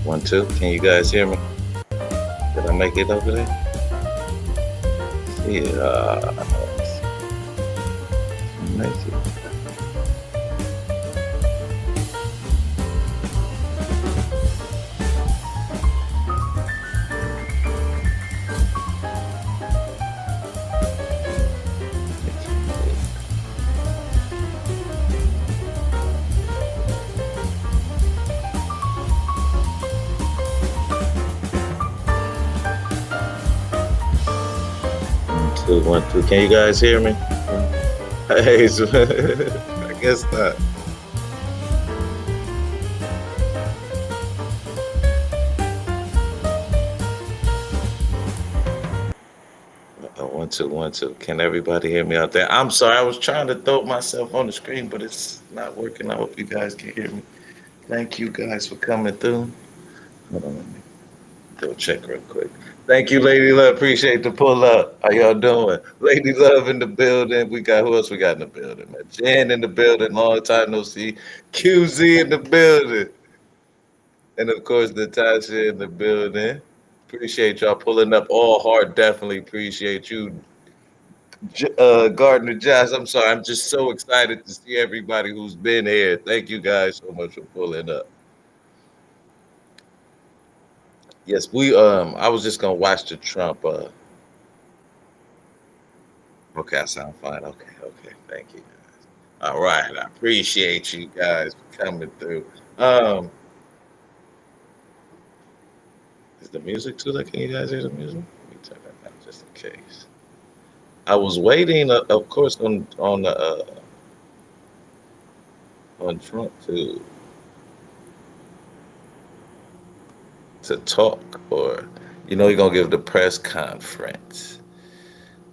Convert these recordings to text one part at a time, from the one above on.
One, two. Can you guys hear me? Did I make it over there? Yeah. Make it. One, two, one, two. Can you guys hear me? Hey, I guess not. One, two, one, two. Can everybody hear me out there? I'm sorry. I was trying to throw myself on the screen, but it's not working. I hope you guys can hear me. Thank you guys for coming through. Hold on, let me go check real quick. Thank you, Lady Love. Appreciate the pull up. How y'all doing? Lady Love in the building. We got who else we got in the building? Man? Jen in the building. Long time no see. QZ in the building. And of course, Natasha in the building. Appreciate y'all pulling up all hard. Definitely appreciate you. Gardner Josh. I'm sorry. I'm just so excited to see everybody who's been here. Thank you guys so much for pulling up. Yes, we I was just gonna watch the Trump okay, I sound fine. Okay, okay, thank you guys. All right, I appreciate you guys for coming through. Um, is the music too? Like, can you guys hear the music? Let me turn that down just in case. I was waiting, of course, on Trump to talk, or you're gonna give the press conference,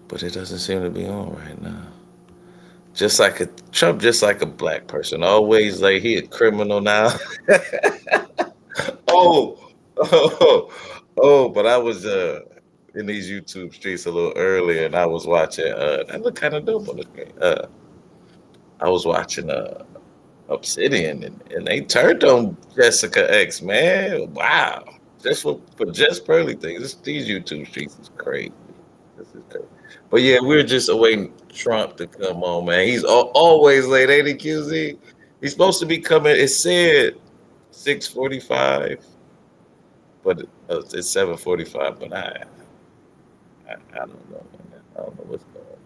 but it doesn't seem to be on right now. Just like a Trump, just like a black person, always like he a criminal now. Oh, oh, oh! But I was in these YouTube streets a little earlier, and I was watching. That looked kind of dope on the screen. I was watching Obsidian, and they turned on Jessica X. Man, wow! Just for just pearly things. These YouTube streets is crazy. This is crazy. But yeah, we're just awaiting Trump to come on, man. He's always late, ain't he, QZ? He's supposed to be coming. It said 6:45, but it's 7:45. But I don't know, man. I don't know what's going on.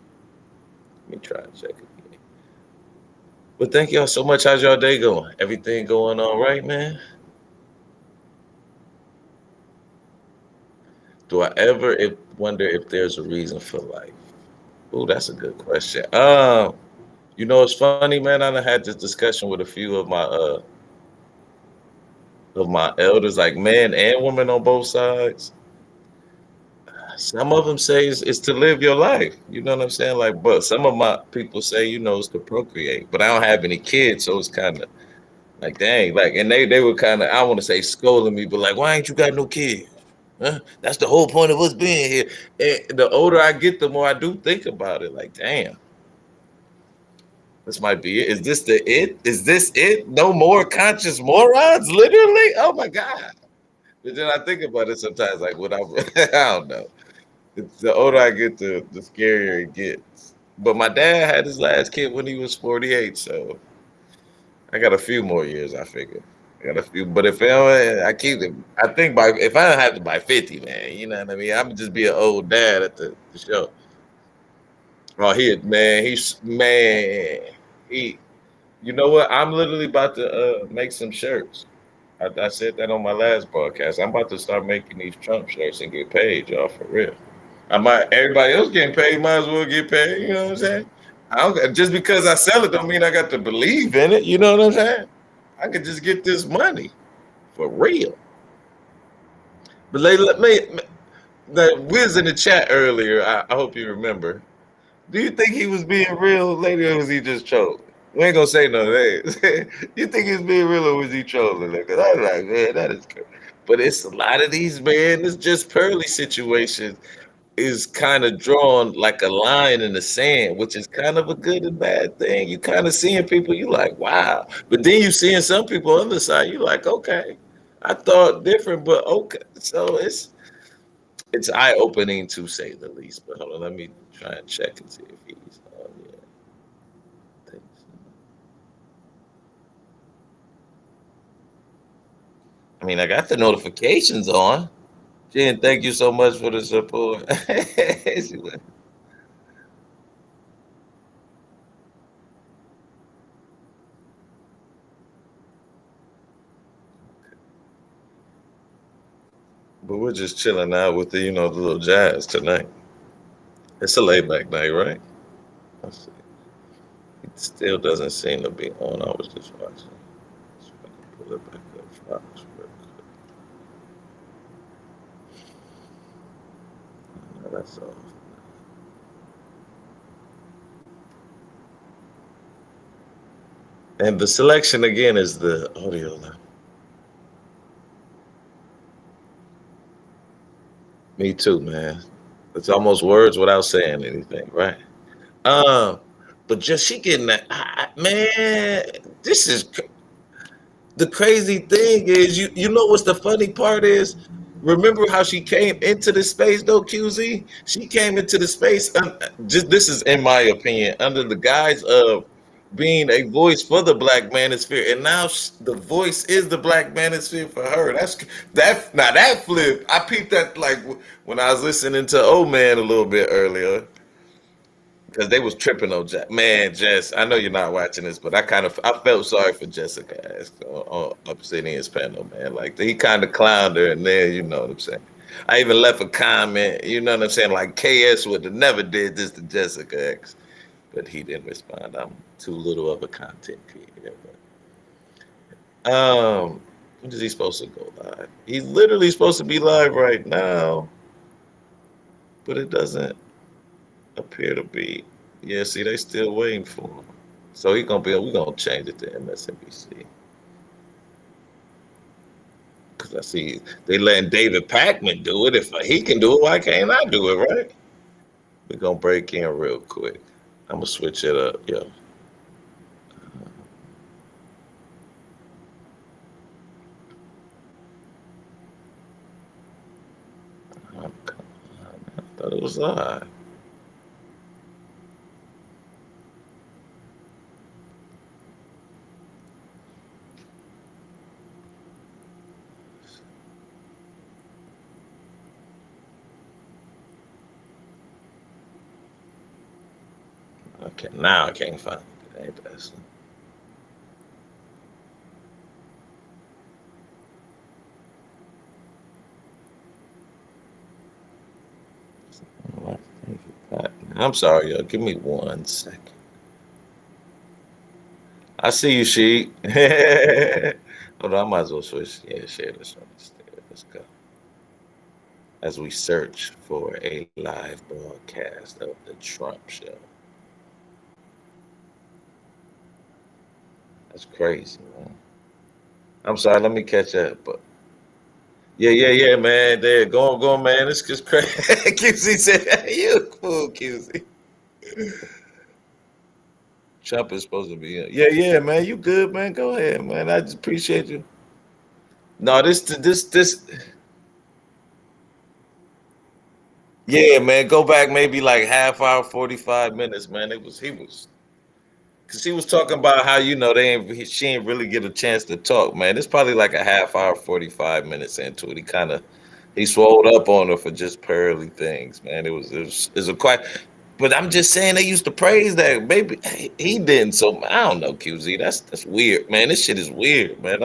Let me try and check again. But thank y'all so much. How's y'all day going? Everything going all right, man? Do I ever wonder if there's a reason for life? Oh, that's a good question. It's funny, man. I done had this discussion with a few of my elders, like men and women on both sides. Some of them say it's to live your life. You know what I'm saying? Like, but some of my people say, it's to procreate. But I don't have any kids, so it's kind of like, dang, like, and they were kind of, I want to say scolding me, but like, why ain't you got no kids? Huh? That's the whole point of us being here. And the older I get, the more I do think about it. Like, damn, this might be it. Is this the it? Is this it? No more conscious morons? Literally? Oh my God. But then I think about it sometimes, like, what I, I don't know. The older I get, the scarier it gets. But my dad had his last kid when he was 48, so I got a few more years. I figure I got a few. But if I keep it, I think by if I don't have to by 50, man, you know what I mean. I'm just be an old dad at the show. Oh, he. You know what? I'm literally about to make some shirts. I said that on my last broadcast. I'm about to start making these Trump shirts and get paid, y'all, for real. I might everybody else getting paid, might as well get paid. You know what I'm saying? I don't just because I sell it don't mean I got to believe in it. You know what I'm saying? I could just get this money for real. But let me the Wiz in the chat earlier. I hope you remember. Do you think he was being real, lady, or was he just trolling? We ain't gonna say no names. You think he's being real or was he trolling? Because I was like, man, that is good. But it's a lot of these, man. It's just pearly situations is kind of drawn like a line in the sand, which is kind of a good and bad thing. You kind of seeing people, you like, wow. But then you seeing some people on the side, you like, okay. I thought different, but okay. So it's eye opening to say the least. But hold on, let me try and check and see if he's on yet. Thanks. I mean, I got the notifications on. Jen, thank you so much for the support. She went, but we're just chilling out with the little jazz tonight. It's a laid back night, right? Let's see. It still doesn't seem to be on. I was just watching. See if I can pull it back up. Fox real quick. No, that's all. And the selection again is the audio now. Me too, man. It's almost words without saying anything, right? Um, but just she getting that, man. This is the crazy thing is you know what's the funny part is. Remember how she came into the space though, QZ? She came into the space. Just this is in my opinion under the guise of being a voice for the black manosphere, and now the voice is the black manosphere for her. That now that flip. I peeped that like when I was listening to Old Man a little bit earlier because they was tripping on man, Jess. I know you're not watching this, but I felt sorry for Jessica Ask on Obsidian's panel, man. Like he kind of clowned her, and then you know what I'm saying. I even left a comment, you know what I'm saying. Like KS would have never did this to Jessica X, but he didn't respond. I'm too little of a content creator. But, when is he supposed to go live? He's literally supposed to be live right now, but it doesn't appear to be. Yeah, see, they still waiting for him. So he gonna be. We gonna change it to MSNBC because I see they letting David Packman do it. If he can do it, why can't I do it? Right? We gonna break in real quick. I'm gonna switch it up. Yeah. I thought it was live. Okay, now I can't find it. Ain't that I'm sorry, yo. Give me 1 second. I see you, Sheik. Hold on, I might as well switch. Yeah, share this one instead. Let's go. As we search for a live broadcast of the Trump show. That's crazy, man. I'm sorry, let me catch up. But yeah, man. There, go on, man. It's just crazy. QC said, hey, you a fool, QC. Trump is supposed to be in. Yeah, man. You good, man. Go ahead, man. I just appreciate you. No, this. Yeah, man. Go back maybe like half hour, 45 minutes, man. He was because he was talking about how she ain't really get a chance to talk, man. It's probably like a half hour, 45 minutes into it. He swelled up on her for just pearly things, man. It was a quite. But I'm just saying they used to praise that baby. He didn't. So I don't know, QZ. That's weird, man. This shit is weird, man.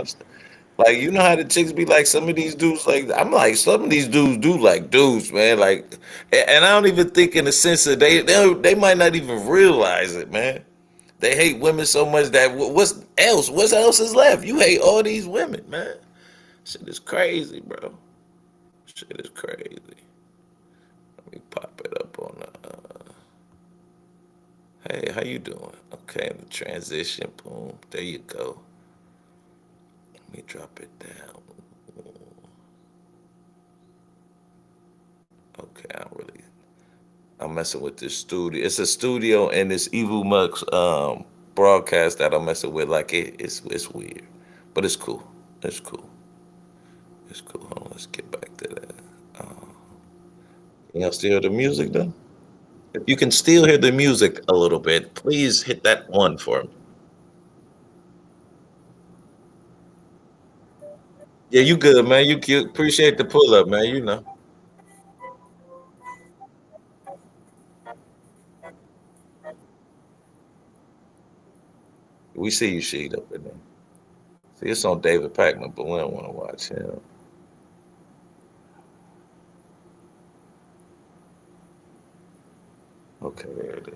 Like you know how the chicks be like some of these dudes like I'm like some of these dudes do like dudes, man. Like, and I don't even think in the sense that they might not even realize it, man. They hate women so much that What else is left? You hate all these women, man. Shit is crazy, bro. Shit is crazy. Let me pop it up on the. Hey, how you doing? Okay, the transition. Boom. There you go. Let me drop it down. Okay, I'm messing with this studio. It's a studio and this Evil Mux broadcast that I'm messing with. Like it's weird, but it's cool. It's cool. It's cool. Hold on, let's get back to that. Can y'all still hear the music though? If you can still hear the music a little bit, please hit that one for me. Yeah, you good, man. You cute. Appreciate the pull up, man. You know. We see you, Sheet, up in there. See, it's on David Packman, but we don't want to watch him. Okay, there it is.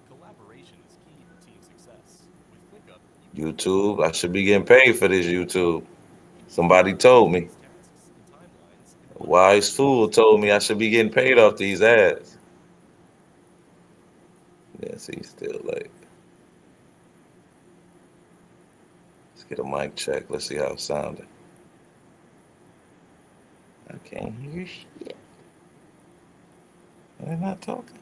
Collaboration is key for team success. With ClickUp, YouTube. I should be getting paid for this YouTube. Somebody told me. tasks and timelines A in one wise place. fool told me I should be getting paid off these ads. Yeah, see, still late. Let's get a mic check. Let's see how it sounded. I can't hear shit. They're not talking.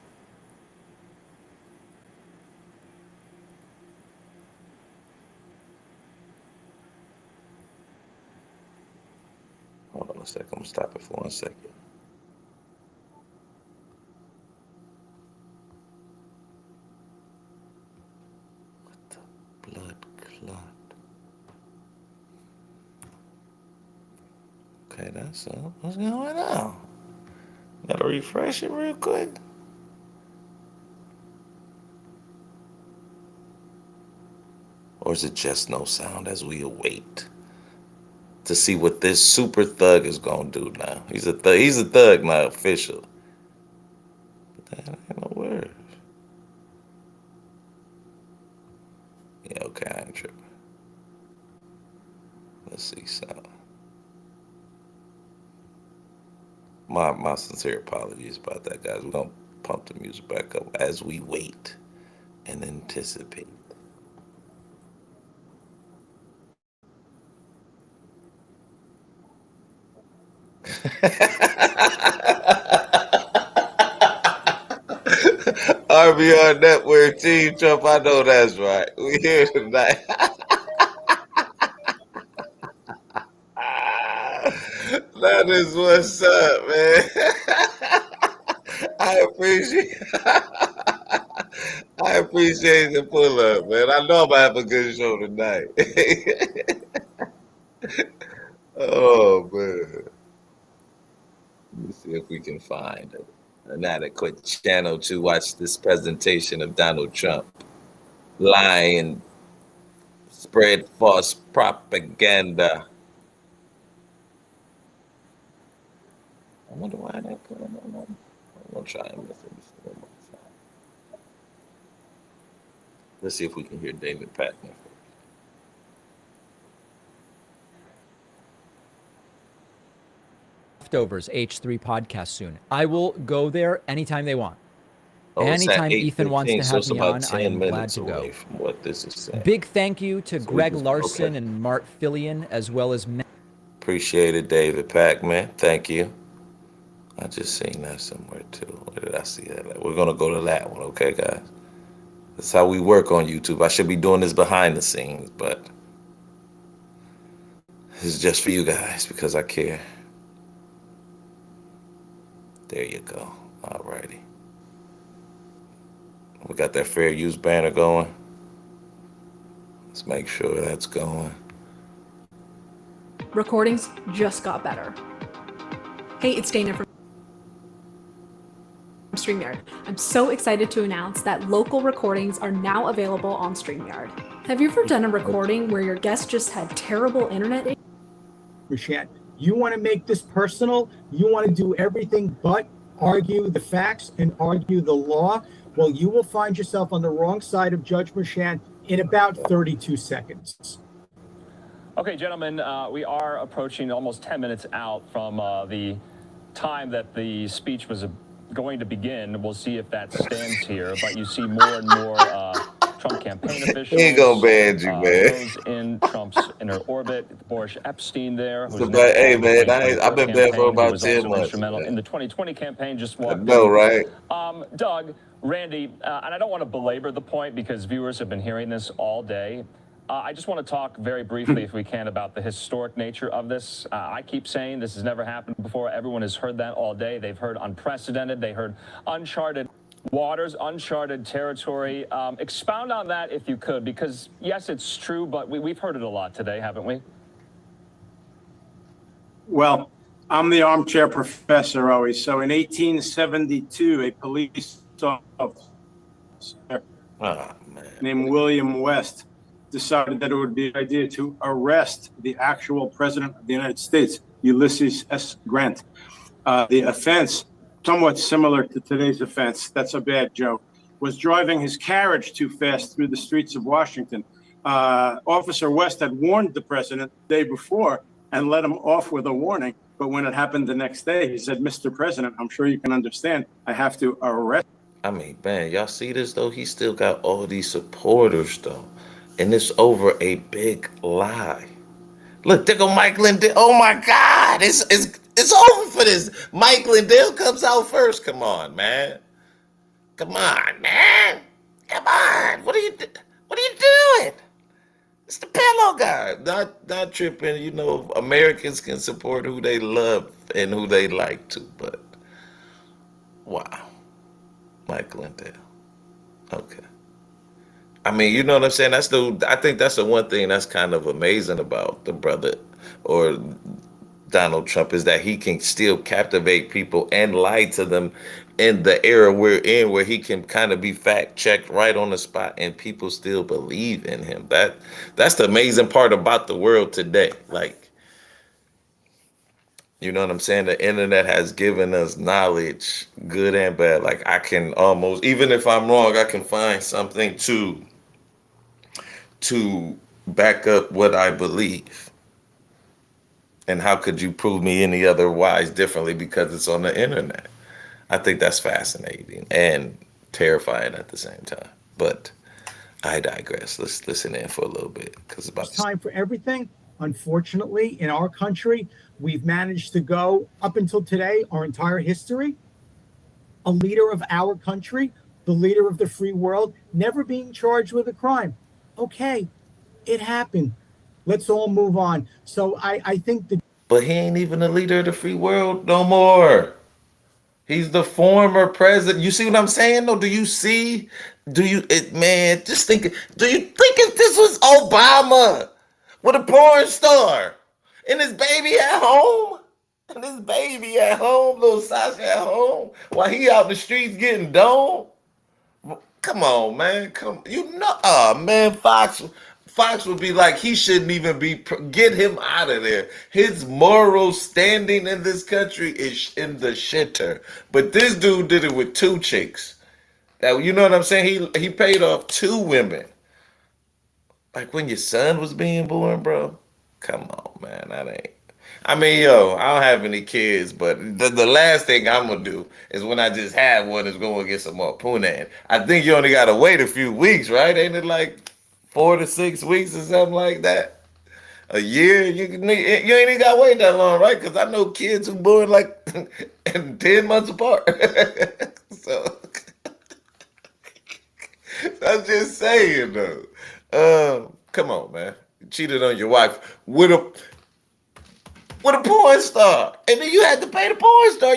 Hold on a second. I'm gonna stop it for 1 second. What the blood clot? Okay, that's what's going on? Gotta refresh it real quick. Or is it just no sound as we await to see what this super thug is gonna do now? He's a thug. He's a thug now, official. But that ain't no word. Yeah, okay, I ain't tripping. Let's see sound. My sincere apologies about that, guys. We're gonna pump the music back up as we wait and anticipate. RBR Network Team Trump, I know that's right. We here tonight. That is what's up, man. I appreciate I appreciate the pull up, man. I know I'm gonna have a good show tonight. Oh man. Let me see if we can find an adequate channel to watch this presentation of Donald Trump lie and spread false propaganda. I wonder why that put on. I'm gonna try and listen one more time. Let's see if we can hear David Packman. Leftovers H3 podcast soon. I will go there anytime they want. Oh, it's at Anytime Ethan wants 8:15, to so have it's me about on, I 10 am glad minutes to away go. from what this is saying. Big thank you to So Greg okay. Larson and Mart Fillion, as well as Appreciate it, David Packman. Thank you. I just seen that somewhere too. Where did I see that? We're gonna go to that one, okay, guys? That's how we work on YouTube. I should be doing this behind the scenes, but this is just for you guys because I care. There you go. Alrighty. We got that fair use banner going. Let's make sure that's going. Recordings just got better. Hey, it's Dana from StreamYard. I'm so excited to announce that local recordings are now available on StreamYard. Have you ever done a recording where your guest just had terrible internet? Michelle, you want to make this personal? You want to do everything but argue the facts and argue the law? Well, you will find yourself on the wrong side of Judge Merchan in about 32 seconds. Okay, gentlemen, we are approaching almost 10 minutes out from the time that the speech was going to begin. We'll see if that stands here, but you see more and more Trump campaign He officials. ain't gonna ban you, man. Those in Trump's inner orbit. Boris Epstein there, who's So, now hey, on the man, 2024 I've been banned for campaign, who about was 10 also months. instrumental Man. in the 2020 campaign, just I walked know, in. right? Doug, Randy, and I don't want to belabor the point because viewers have been hearing this all day. I just want to talk very briefly, if we can, about the historic nature of this. I keep saying this has never happened before. Everyone has heard that all day. They've heard unprecedented. They heard uncharted waters, uncharted territory. Expound on that if you could, because yes, it's true, but we've heard it a lot today, haven't we? Well, I'm the armchair professor always. So in 1872, a police officer named William West decided that it would be an idea to arrest the actual president of the United States, Ulysses S. Grant. The offense, somewhat similar to today's offense, that's a bad joke, was driving his carriage too fast through the streets of Washington. Officer West had warned the president the day before and let him off with a warning. But when it happened the next day, he said, Mr. President, I'm sure you can understand, I have to arrest. I mean, man, y'all see this, though? He still got all these supporters, though. And it's over a big lie. Look, there go Mike Lindell. Oh, my God. It's over for this. Mike Lindell comes out first. Come on, man. Come on, man. Come on. What are you doing? It's the pillow guy. Not tripping. You know, Americans can support who they love and who they like to, but wow. Mike Lindell. Okay. I mean, you know what I'm saying? I think that's the one thing that's kind of amazing about the brother or Donald Trump is that he can still captivate people and lie to them in the era we're in, where he can kind of be fact checked right on the spot and people still believe in him. That's the amazing part about the world today. Like, you know what I'm saying? The internet has given us knowledge, good and bad. Like, I can almost, even if I'm wrong, I can find something to back up what I believe. And how could you prove me any otherwise differently because it's on the internet? I think that's fascinating and terrifying at the same time. But I digress. Let's listen in for a little bit because It's time for everything. Unfortunately, in our country, we've managed to go up until today, our entire history, a leader of our country, the leader of the free world, never being charged with a crime. Okay, it happened. Let's all move on. So I think that. But he ain't even the leader of the free world no more. He's the former president. You see what I'm saying? No, do you see? Man, just think. Do you think if this was Obama with a porn star and his baby at home? And his baby at home, little Sasha at home, while he out in the streets getting domed? Come on, man. Man, Fox would be like, he shouldn't even be, get him out of there. His moral standing in this country is in the shitter. But this dude did it with two chicks. That, you know what I'm saying? He paid off two women. Like when your son was being born, bro. Come on, man. That ain't. I mean, yo, I don't have any kids, but the last thing I'm going to do is when I just have one is going to get some more punani. I think you only got to wait a few weeks, right? Ain't it like 4 to 6 weeks or something like that? A year? You ain't even got to wait that long, right? Because I know kids who born like 10 months apart. So, I'm just saying, though. Come on, man. You cheated on your wife with a porn star, and then you had to pay the porn star.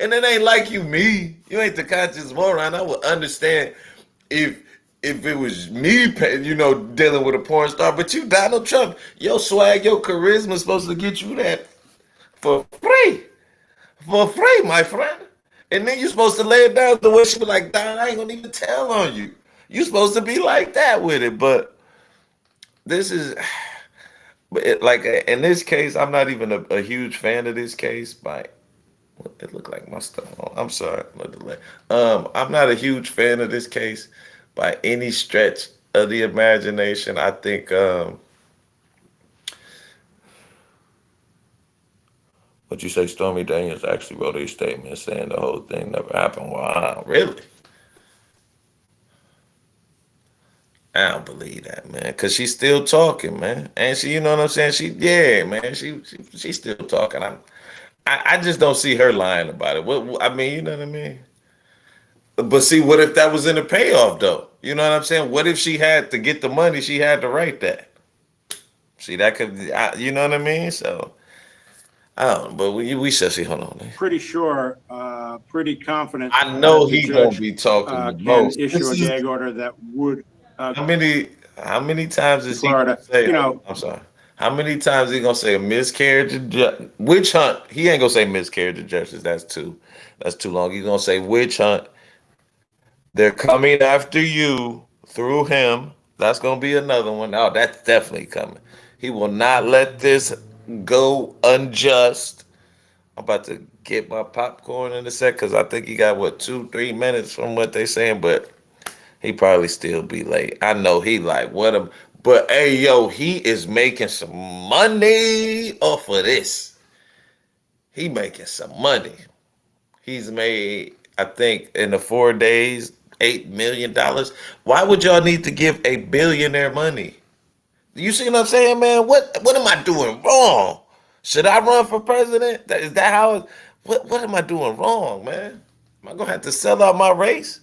And it ain't like me. You ain't the conscious moron. I would understand if it was me, dealing with a porn star. But you, Donald Trump, your swag, your charisma is supposed to get you that for free, my friend. And then you're supposed to lay it down the way she was like, Don, I ain't gonna even tell on you. You're supposed to be like that with it, but this is. But like in this case, I'm not even a huge fan of this case. It looked like my stuff. I'm sorry. I'm not a huge fan of this case by any stretch of the imagination. I think what you say, Stormy Daniels actually wrote a statement saying the whole thing never happened. Wow, really? I don't believe that, man, because she's still talking, man, and she, you know what I'm saying? She's still talking. I just don't see her lying about it. I mean, you know what I mean? But see, what if that was in the payoff, though? You know what I'm saying? What if she had to get the money? She had to write that. See, that could, you know what I mean? So I don't know, but we shall see. Hold on, man. Pretty sure, pretty confident. I know the he gonna judge be talking the can most. issue a gag order that would. How many times is he Florida, gonna say? you know. I'm sorry. How many times is he gonna say a miscarriage of witch hunt? He ain't gonna say miscarriage of justice. That's too long. He's gonna say witch hunt. They're coming after you through him. That's gonna be another one. Oh, that's definitely coming. He will not let this go unjust. I'm about to get my popcorn in a sec because I think he got what 2-3 minutes from what they saying, but he probably still be late. I know he like what him, but hey yo, he is making some money off of this. He making some money. He's made, I think, in the 4 days, $8 million. Why would y'all need to give a billionaire money? You see what I'm saying, man? What am I doing wrong? Should I run for president? Is that how? What am I doing wrong, man? Am I gonna have to sell out my race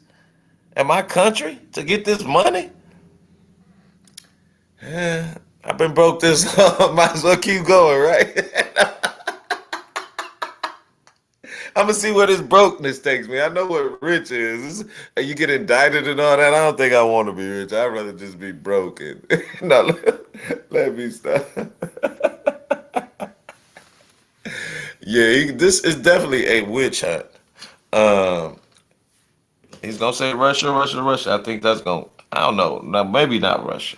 and my country to get this money? Yeah, I've been broke this long. Might as well keep going, right? I'm gonna see where this brokenness takes me. I know what rich is. You get indicted and all that. I don't think I want to be rich. I'd rather just be broken. No, let me stop. Yeah, this is definitely a witch hunt. He's gonna say Russia, Russia, Russia. I think that's gonna. I don't know. Now maybe not Russia,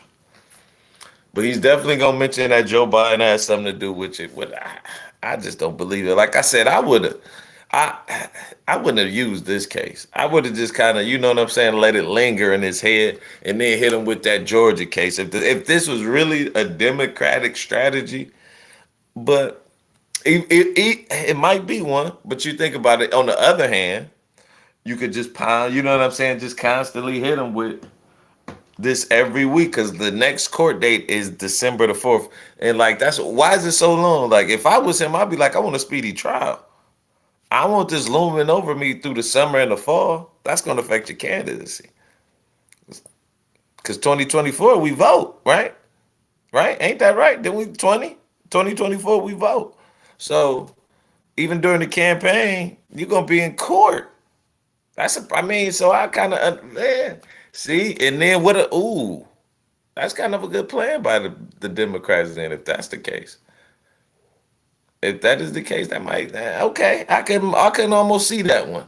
but he's definitely gonna mention that Joe Biden has something to do with it. I just don't believe it. Like I said, I would have. I wouldn't have used this case. I would have just kind of, you know what I'm saying, let it linger in his head and then hit him with that Georgia case. If this was really a Democratic strategy, but it might be one. But you think about it. On the other hand, you could just pound, you know what I'm saying, just constantly hit him with this every week because the next court date is December the 4th. And like, that's why is it so long? Like, if I was him, I'd be like, I want a speedy trial. I want this looming over me through the summer and the fall. That's going to affect your candidacy. Because 2024, we vote, right? Right? Ain't that right? Then we 2024, we vote. So even during the campaign, you're going to be in court. So I kind of, yeah. See, and then that's kind of a good plan by the Democrats then, if that's the case. If that is the case, that might, okay. I can almost see that one.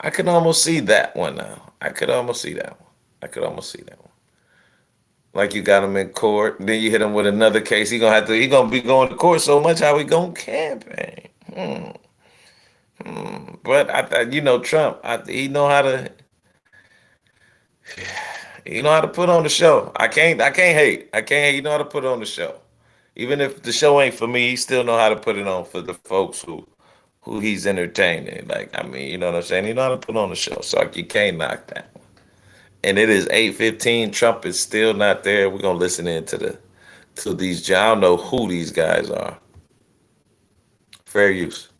I can almost see that one now. I could almost see that one. Like you got him in court, then you hit him with another case. He gonna be going to court so much. How we gonna campaign? But Trump. He know how to. He know how to put on the show. I can't hate. He know how to put on the show. Even if the show ain't for me, he still know how to put it on for the folks who he's entertaining. Like, I mean, you know what I'm saying? He know how to put on the show. So you can't knock that one. And it is 8:15. Trump is still not there. We're gonna listen in to these. I don't know who these guys are. Fair use.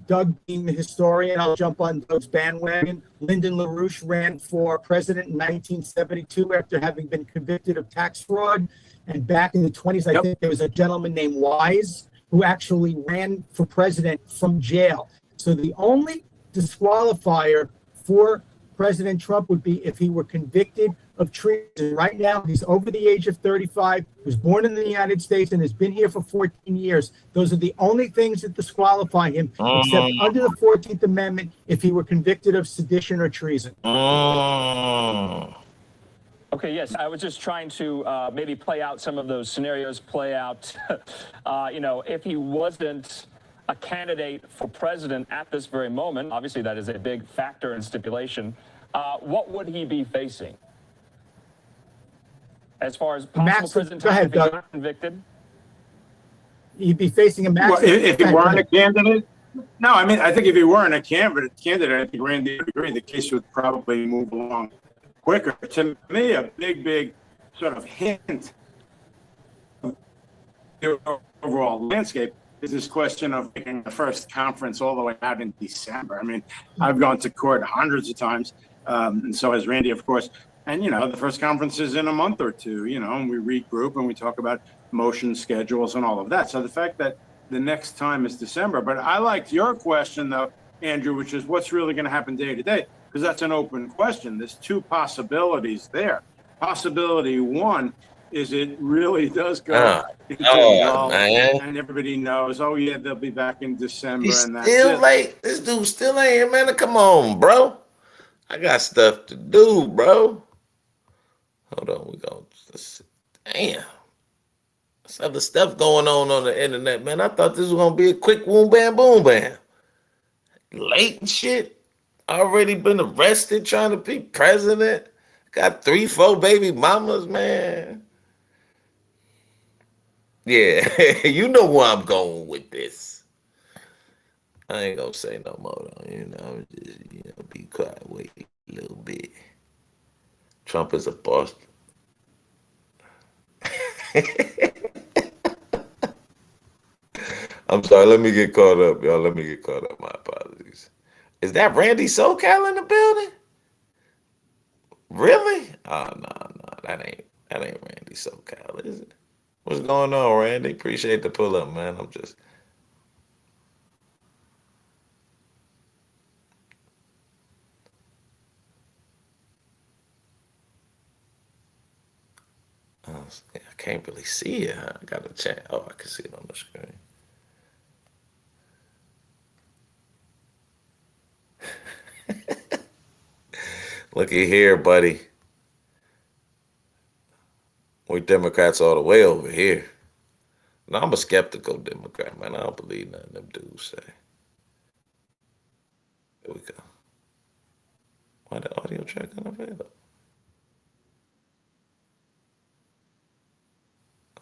Doug being the historian, I'll jump on Doug's bandwagon. Lyndon LaRouche ran for president in 1972 after having been convicted of tax fraud. And back in the 20s, I think there was a gentleman named Wise who actually ran for president from jail. So the only disqualifier for President Trump would be if he were convicted of treason. Right now, he's over the age of 35, was born in the United States, and has been here for 14 years. Those are the only things that disqualify him, except under the 14th Amendment, if he were convicted of sedition or treason. Okay, yes, I was just trying to maybe play out some of those scenarios, if he wasn't a candidate for president at this very moment, obviously that is a big factor and stipulation, what would he be facing? As far as possible prison time if he's not convicted? He'd be facing a maximum. Well, if he weren't a candidate? No, I mean, I think if he weren't a candidate, I think Randy would agree, the case would probably move along quicker. To me, a big sort of hint of the overall landscape is this question of making the first conference all the way out in December. I mean, I've gone to court hundreds of times, and so has Randy, of course. And, the first conference is in a month or two, and we regroup and we talk about motion schedules and all of that. So the fact that the next time is December. But I liked your question, though, Andrew, which is what's really going to happen day to day, because that's an open question. There's two possibilities there. Possibility one is it really does go into lull, man. and everybody knows, oh, yeah, they'll be back in December, He's and that's still it. late. This dude still ain't here, man. Come on, bro. I got stuff to do, bro. Hold on, we go. Damn. There's other stuff going on the internet, man. I thought this was gonna be a quick boom, bam, boom, bam. Late and shit. Already been arrested trying to be president. Got 3, 4 baby mamas, man. Yeah, you know where I'm going with this. I ain't gonna say no more, though. Just, be quiet, wait a little bit. Trump is a boss. I'm sorry. Let me get caught up, y'all. Let me get caught up. My apologies. Is that Randy SoCal in the building? Really? Oh no, that ain't Randy SoCal, is it? What's going on, Randy? Appreciate the pull up, man. I'm just. I can't really see it. Huh? I got to chat. Oh, I can see it on the screen. Looky here, buddy. We Democrats all the way over here. No, I'm a skeptical Democrat, man. I don't believe nothing them dudes say. Here we go. Why the audio track unavailable?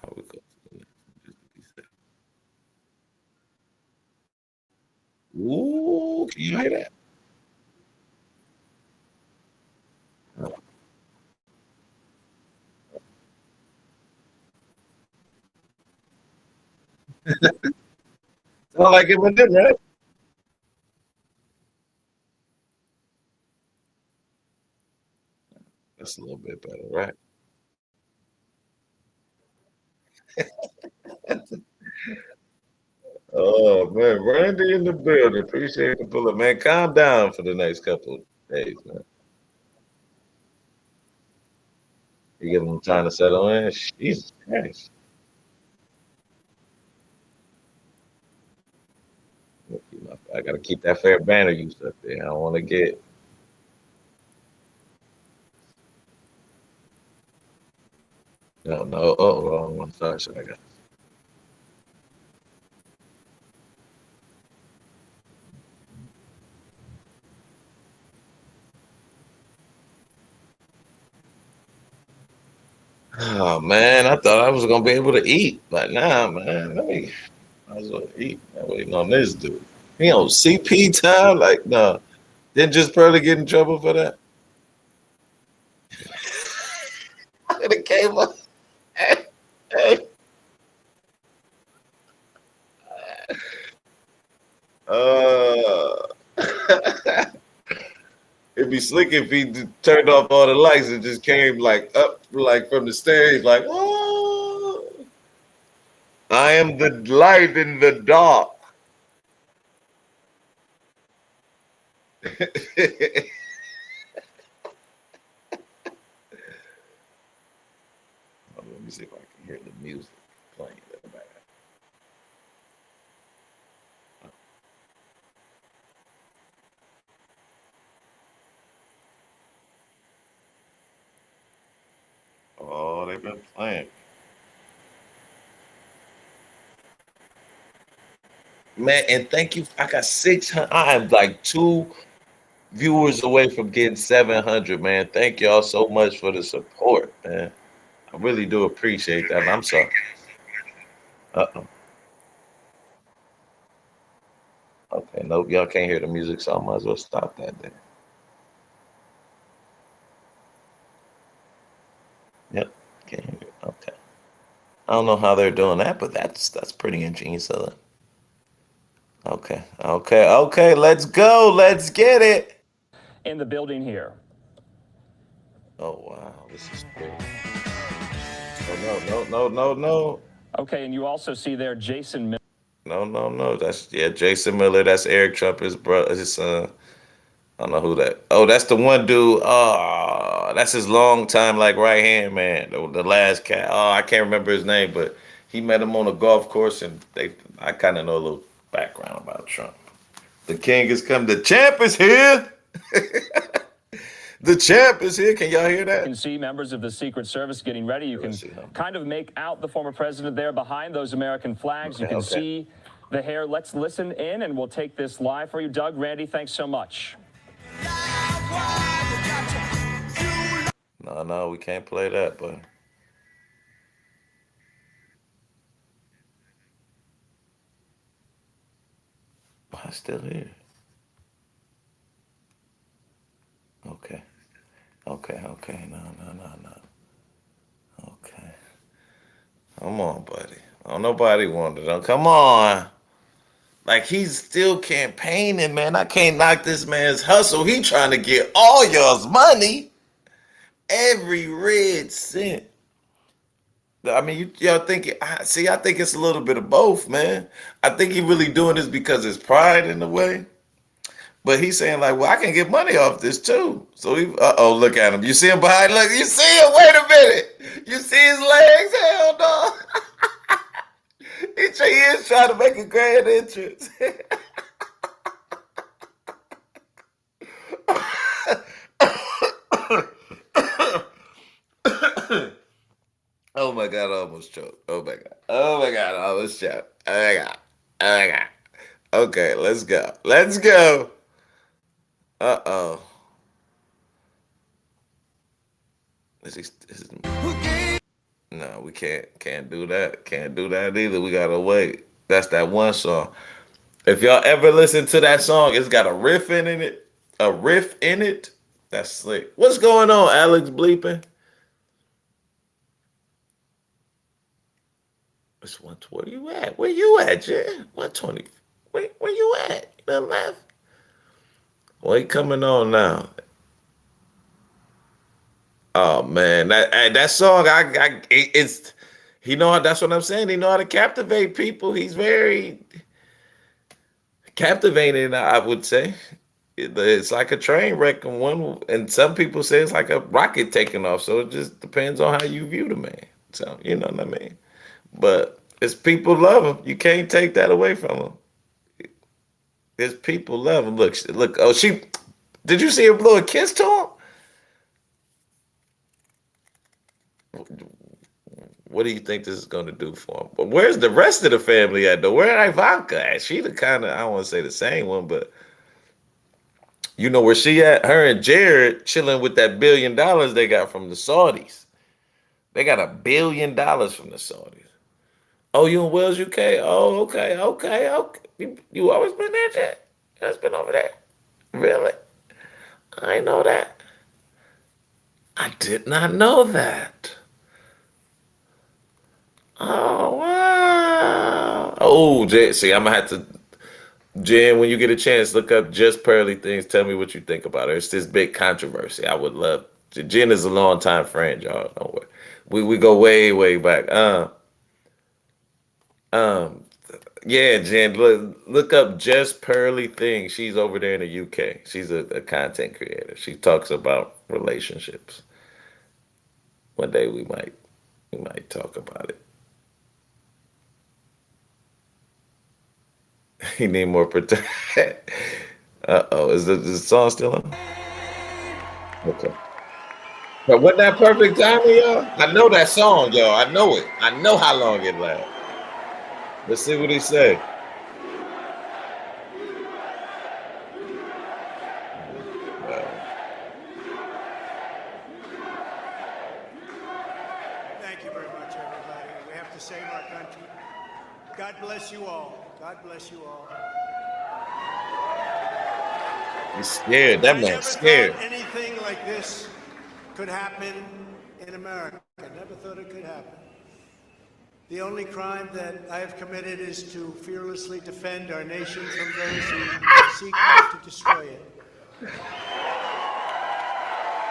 How we go? Ooh, can you hear that? Sound like it went in, right? That's a little bit better, right? Oh man, Randy in the building. Appreciate the bullet, man. Calm down for the next couple of days, man. You give them time to settle in. Jesus Christ. I gotta keep that fair banner used up there. I don't want to get. No. Oh, wrong one. Sorry, I got. Oh man, I thought I was gonna be able to eat, but nah, man. I was gonna eat. I'm waiting on this dude. He on CP time? Like, no. Didn't just probably get in trouble for that. It came up. Hey, hey. Uh, it'd be slick if he turned off all the lights and just came like up, like from the stage, like, oh, I am the light in the dark. Let me see if I can hear the music playing in the back. Oh, they've been playing. Man, and thank you. I got 600. I am like 2 viewers away from getting 700, man. Thank y'all so much for the support, man. I really do appreciate that. I'm sorry. Uh-oh. Okay, nope, y'all can't hear the music, so I might as well stop that then. Yep. Can't hear it. Okay. I don't know how they're doing that, but that's pretty ingenious of them. Okay. Okay. Okay. Let's go. Let's get it. In the building here. Oh wow, this is great. Oh no. Okay, and you also see there Jason Miller. No. That's Jason Miller. That's Eric Trump, his brother, his son. I don't know who that. Oh, that's the one dude. Oh, that's his long time like right hand man. The last cat. Oh, I can't remember his name, but he met him on a golf course, and I kind of know a little background about Trump. The king has come. The champ is here. The champ is here. Can y'all hear You that? can see members of the Secret Service getting ready. You can kind of make out the former president there behind those American flags. You can see the hair. Let's listen in, and we'll take this live for you. Doug, Randy, thanks so much. No, we can't play that, but I'm still here. Okay. No. Okay. Come on, buddy. Oh, nobody wanted them. Come on. Like, he's still campaigning, man. I can't knock this man's hustle. He trying to get all y'all's money. Every red cent. I mean, y'all think, I think it's a little bit of both, man. I think he really doing this because it's pride in a way. But he's saying like, well, I can get money off this too. So look at him. You see him behind? Look, you see him? Wait a minute. You see his legs? Hell no. He is trying to make a grand entrance. Oh my God, I almost choked. Oh my God, I almost choked. Oh my God. Okay, let's go. Uh-oh. No, we can't do that. Can't do that either. We gotta wait. That's that one song. If y'all ever listen to that song, it's got a riff in it. A riff in it. That's slick. What's going on, Alex Bleeping? It's 120. Where you at? Where you at, Jen? 120. Where you at? You done left? Well, he coming on now. Oh man, that song, it's that's what I'm saying. He know how to captivate people. He's very captivating, I would say. It's like a train wreck, and some people say it's like a rocket taking off. So it just depends on how you view the man. So you know what I mean. But it's people love him. You can't take that away from him. His people love him. Look. Oh, did you see her blow a kiss to him? What do you think this is going to do for him? But where's the rest of the family at, though? Where Ivanka at? She the kind of, I don't want to say the same one, but you know where she at? Her and Jared chilling with that $1 billion they got from the Saudis. They got $1 billion from the Saudis. Oh, you in Wales, UK? Oh, okay. You always been there, Jared? You always been over there? Really? I know that. I did not know that. Oh, wow. Oh, see, I'm going to have to, Jen, when you get a chance, look up Just Pearly Things. Tell me what you think about her. It's this big controversy. I would love, Jen is a longtime friend, y'all. Don't worry. We go way, way back. Yeah, Jen, look up Just Pearly Things. She's over there in the UK. She's a content creator. She talks about relationships. One day we might talk about it. He need more protection. Uh-oh, is the song still on? Okay. But wasn't that perfect timing, y'all? I know that song, y'all. I know it. I know how long it lasts. Let's see what he said. Thank you very much, everybody. We have to save our country. God bless you all. God bless you all. He's scared. That man's scared. I never thought anything like this could happen in America. never thought it could happen. The only crime that I have committed is to fearlessly defend our nation from those who seek to destroy it.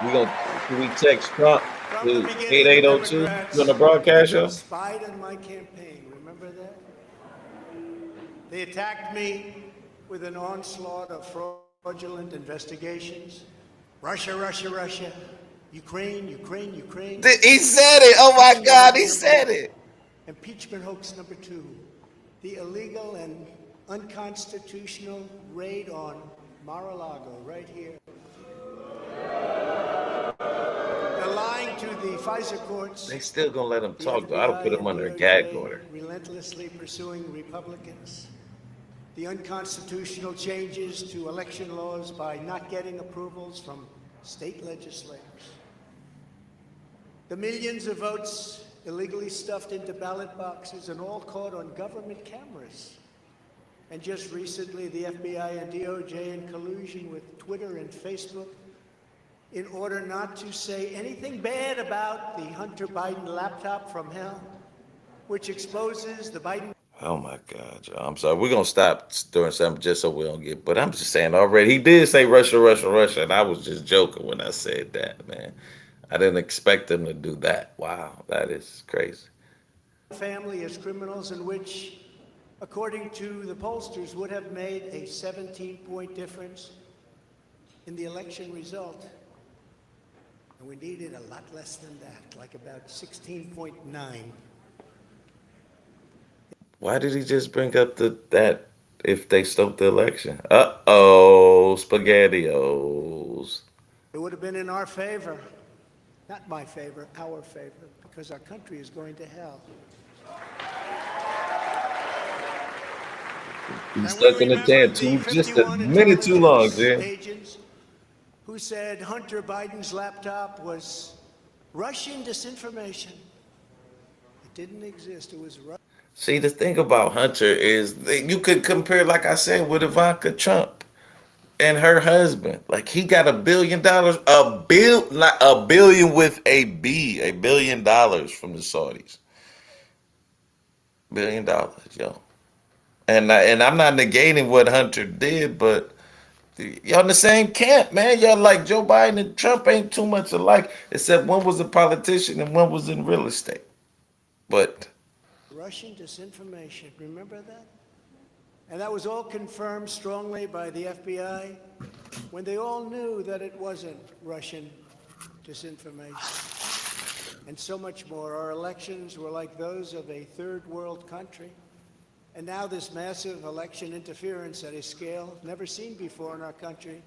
Can we text Trump From to the beginning, 8802 Democrats on the broadcast show? spied on my campaign. Remember that? They attacked me with an onslaught of fraudulent investigations. Russia, Russia, Russia. Ukraine, Ukraine, Ukraine. He said it. Oh my God, he said it. Impeachment hoax number 2. The illegal and unconstitutional raid on Mar-a-Lago, right here. They're lying to the FISA courts. They still gonna let him The talk, though. I don't put FBI him under a and gag DOJ order. relentlessly pursuing Republicans. The unconstitutional changes to election laws by not getting approvals from state legislators. The millions of votes illegally stuffed into ballot boxes and all caught on government cameras. And just recently, the FBI and DOJ in collusion with Twitter and Facebook in order not to say anything bad about the Hunter Biden laptop from hell, which exposes the Biden. Oh my God, Joe. I'm sorry. We're gonna stop doing something just so we don't get. But I'm just saying already. He did say Russia, Russia, Russia, and I was just joking when I said that, man. I didn't expect him to do that. Wow, that is crazy. Family as criminals, in which, according to the pollsters, would have made a 17-point difference in the election result. And we needed a lot less than that, like about 16.9. Why did he just bring up that if they stole the election? Uh-oh, SpaghettiOs. It would have been in our favor, not my favor, our favor, because our country is going to hell. He's stuck in the tan just a minute too long, Jim. Agents who said Hunter Biden's laptop was Russian disinformation. It didn't exist. It was Russian. See, the thing about Hunter is that you could compare, like I said, with Ivanka Trump and her husband. Like, he got $1 billion, not a billion with a B, $1 billion from the Saudis. $1 billion, yo. And I'm not negating what Hunter did, but y'all in the same camp, man. Y'all like Joe Biden and Trump ain't too much alike, except one was a politician and one was in real estate. But Russian disinformation. Remember that? And that was all confirmed strongly by the FBI when they all knew that it wasn't Russian disinformation. And so much more. Our elections were like those of a third world country. And now this massive election interference at a scale never seen before in our country,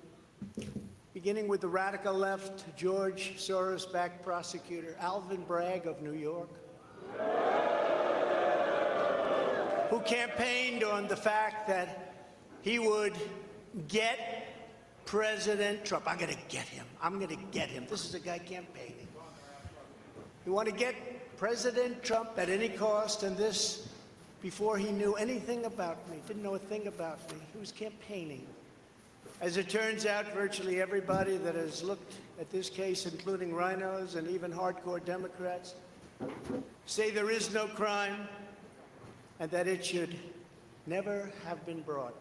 beginning with the radical left, George Soros-backed prosecutor Alvin Bragg of New York, who campaigned on the fact that he would get President Trump. I'm going to get him. I'm going to get him. This is a guy campaigning. He wanted to get President Trump at any cost, and this before he knew anything about me, didn't know a thing about me. He was campaigning. As it turns out, virtually everybody that has looked at this case, including rhinos and even hardcore Democrats, say there is no crime and that it should never have been brought.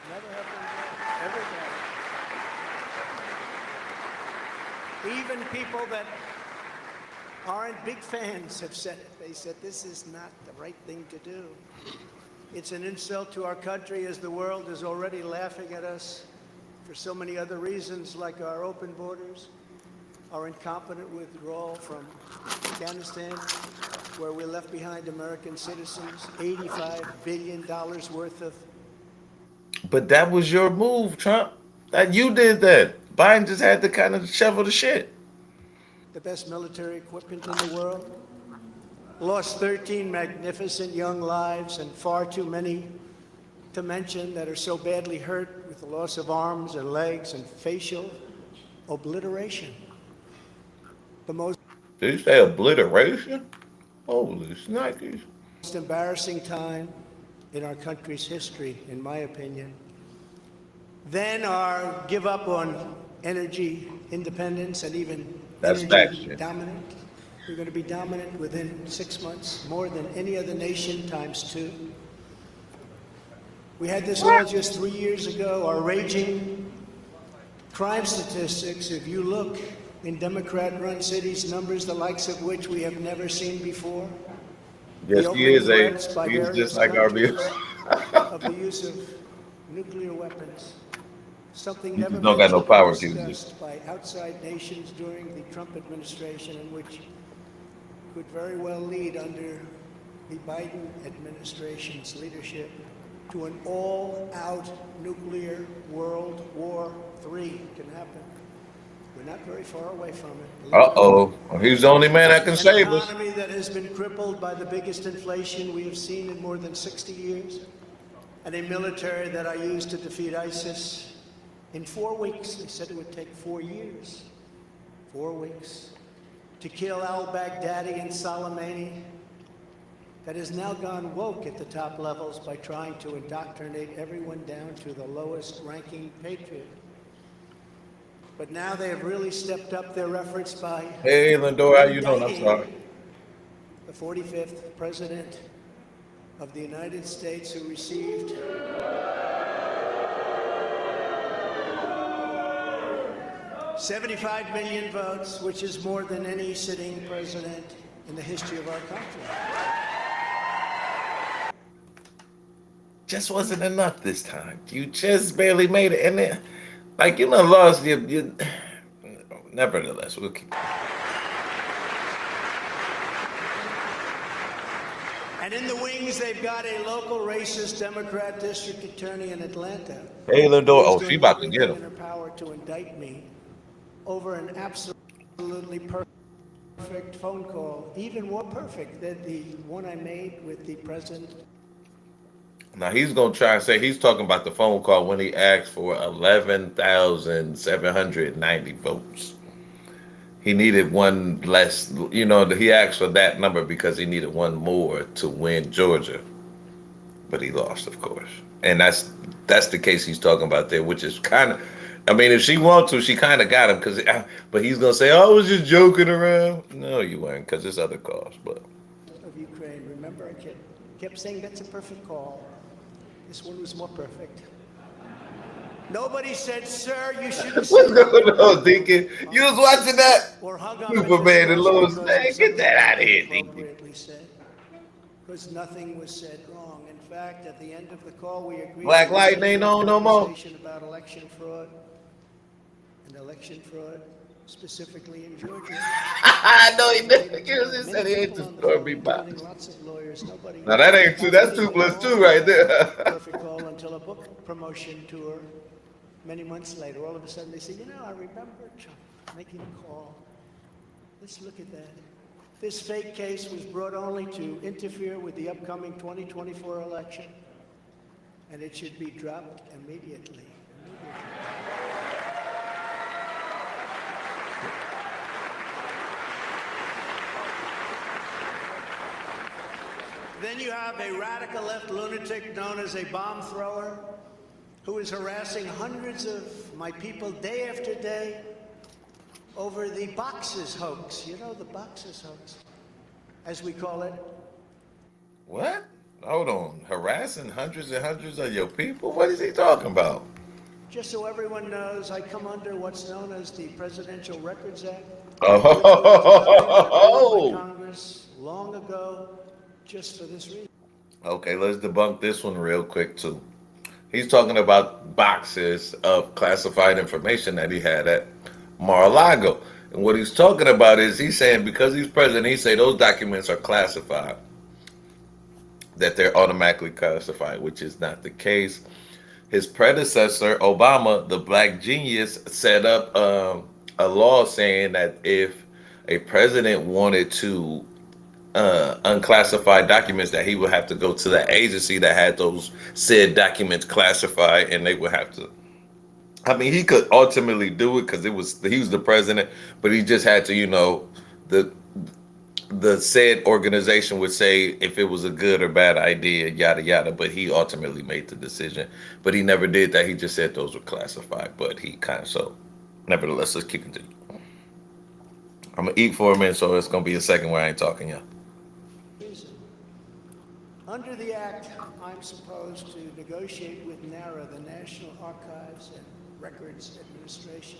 Never have been brought, ever done. Even people that aren't big fans have said it. They said this is not the right thing to do. It's an insult to our country, as the world is already laughing at us for so many other reasons, like our open borders, our incompetent withdrawal from Afghanistan, where we left behind American citizens, $85 billion worth of. But that was your move, Trump. That you did that. Biden just had to kind of shovel the shit. The best military equipment in the world, lost 13 magnificent young lives, and far too many to mention that are so badly hurt with the loss of arms and legs and facial obliteration. The most. Did you say obliteration? Holy snikes. Most embarrassing time in our country's history, in my opinion. Then our give up on energy independence and even That's energy fact, dominance. We're going to be dominant within 6 months, more than any other nation times 2. We had this all just 3 years ago. Our raging crime statistics, if you look in Democrat-run cities, numbers the likes of which we have never seen before. Yes, The he is opening threats by he's various just like countries RB. of the use of nuclear weapons. Something He never just don't got no mentioned or power to use it. discussed by outside nations during the Trump administration, and which could very well lead under the Biden administration's leadership to an all-out nuclear World War III can happen. We're not very far away from it. Uh-oh. He's the only man that can An save us. economy that has been crippled by the biggest inflation we have seen in more than 60 years, and a military that I used to defeat ISIS in 4 weeks. They said it would take 4 years. 4 weeks. To kill al-Baghdadi and Soleimani, that has now gone woke at the top levels by trying to indoctrinate everyone down to the lowest ranking patriot. But now they have really stepped up their efforts by Hey, Lindor, how you doing? I'm sorry. the 45th president of the United States, who received 75 million votes, which is more than any sitting president in the history of our country. Just wasn't enough this time. You just barely made it. And then, like, you know, lost you nevertheless, we'll keep. And in the wings, they've got a local racist Democrat district attorney in Atlanta. Hey, Lindor. Oh, who's she doing about to get everything in him. her power to indict me over an absolutely perfect phone call, even more perfect than the one I made with the president. Now he's gonna try and say he's talking about the phone call when he asked for 11,790 votes. He needed one less, you know, he asked for that number because he needed one more to win Georgia. But he lost, of course. And that's the case he's talking about there, which is kind of, I mean, if she wants to, she kind of got him, but he's going to say, oh, I was just joking around. No, you weren't, because there's other calls. But of Ukraine, remember, I kept saying that's a perfect call. This one was more perfect. Nobody said, sir, you shouldn't say what's going on, Deacon? You was watching that? or hung up Superman and Lois Lane. Get that out of here, Deacon. appropriately said, because nothing was said wrong. In fact, at the end of the call, we agreed Black to light ain't on no more. conversation about election fraud, specifically in Georgia. I know he did. He said he ain't the story box. Lots of lawyers. Nobody. Now that ain't two. That's 2 + 2 right there. Perfect call until a book promotion tour. Many months later, all of a sudden they say, you know, I remember Trump making a call. Let's look at that. This fake case was brought only to interfere with the upcoming 2024 election, and it should be dropped immediately. Then you have a radical left lunatic known as a bomb thrower who is harassing hundreds of my people day after day over the boxes hoax. You know, the boxes hoax, as we call it. What? Hold on. Harassing hundreds and hundreds of your people? What is he talking about? Just so everyone knows, I come under what's known as the Presidential Records Act. Oh. Congress long ago, just for this reason. Okay, let's debunk this one real quick, too. He's talking about boxes of classified information that he had at Mar-a-Lago. And what he's talking about is he's saying because he's president, he say those documents are classified, that they're automatically classified, which is not the case. His predecessor, Obama, the black genius, set up a law saying that if a president wanted to unclassified documents, that he would have to go to the agency that had those said documents classified, and they would have to. I mean, he could ultimately do it because he was the president, but he just had to, you know, the said organization would say if it was a good or bad idea, yada yada. But he ultimately made the decision. But he never did that. He just said those were classified. But he kind of so. Nevertheless, let's keep continuing. I'm gonna eat for a minute, so it's gonna be a second where I ain't talking, y'all. Under the Act, I'm supposed to negotiate with NARA, the National Archives and Records Administration,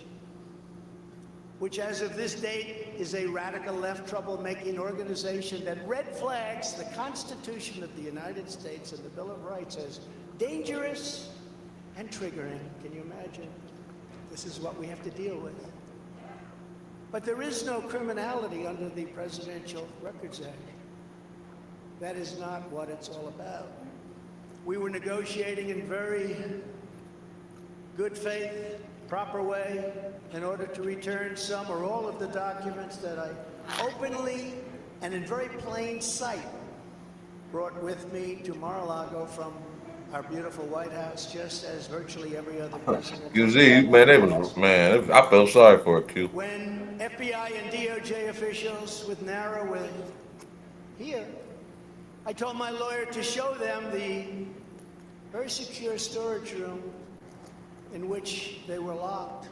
which as of this date is a radical left troublemaking organization that red flags the Constitution of the United States and the Bill of Rights as dangerous and triggering. Can you imagine? This is what we have to deal with. But there is no criminality under the Presidential Records Act. That is not what it's all about. We were negotiating in very good faith, proper way, in order to return some or all of the documents that I openly and in very plain sight brought with me to Mar-a-Lago from our beautiful White House, just as virtually every other president. You see, man, I felt sorry for it, Q. When FBI and DOJ officials with NARA were here, I told my lawyer to show them the very secure storage room in which they were locked.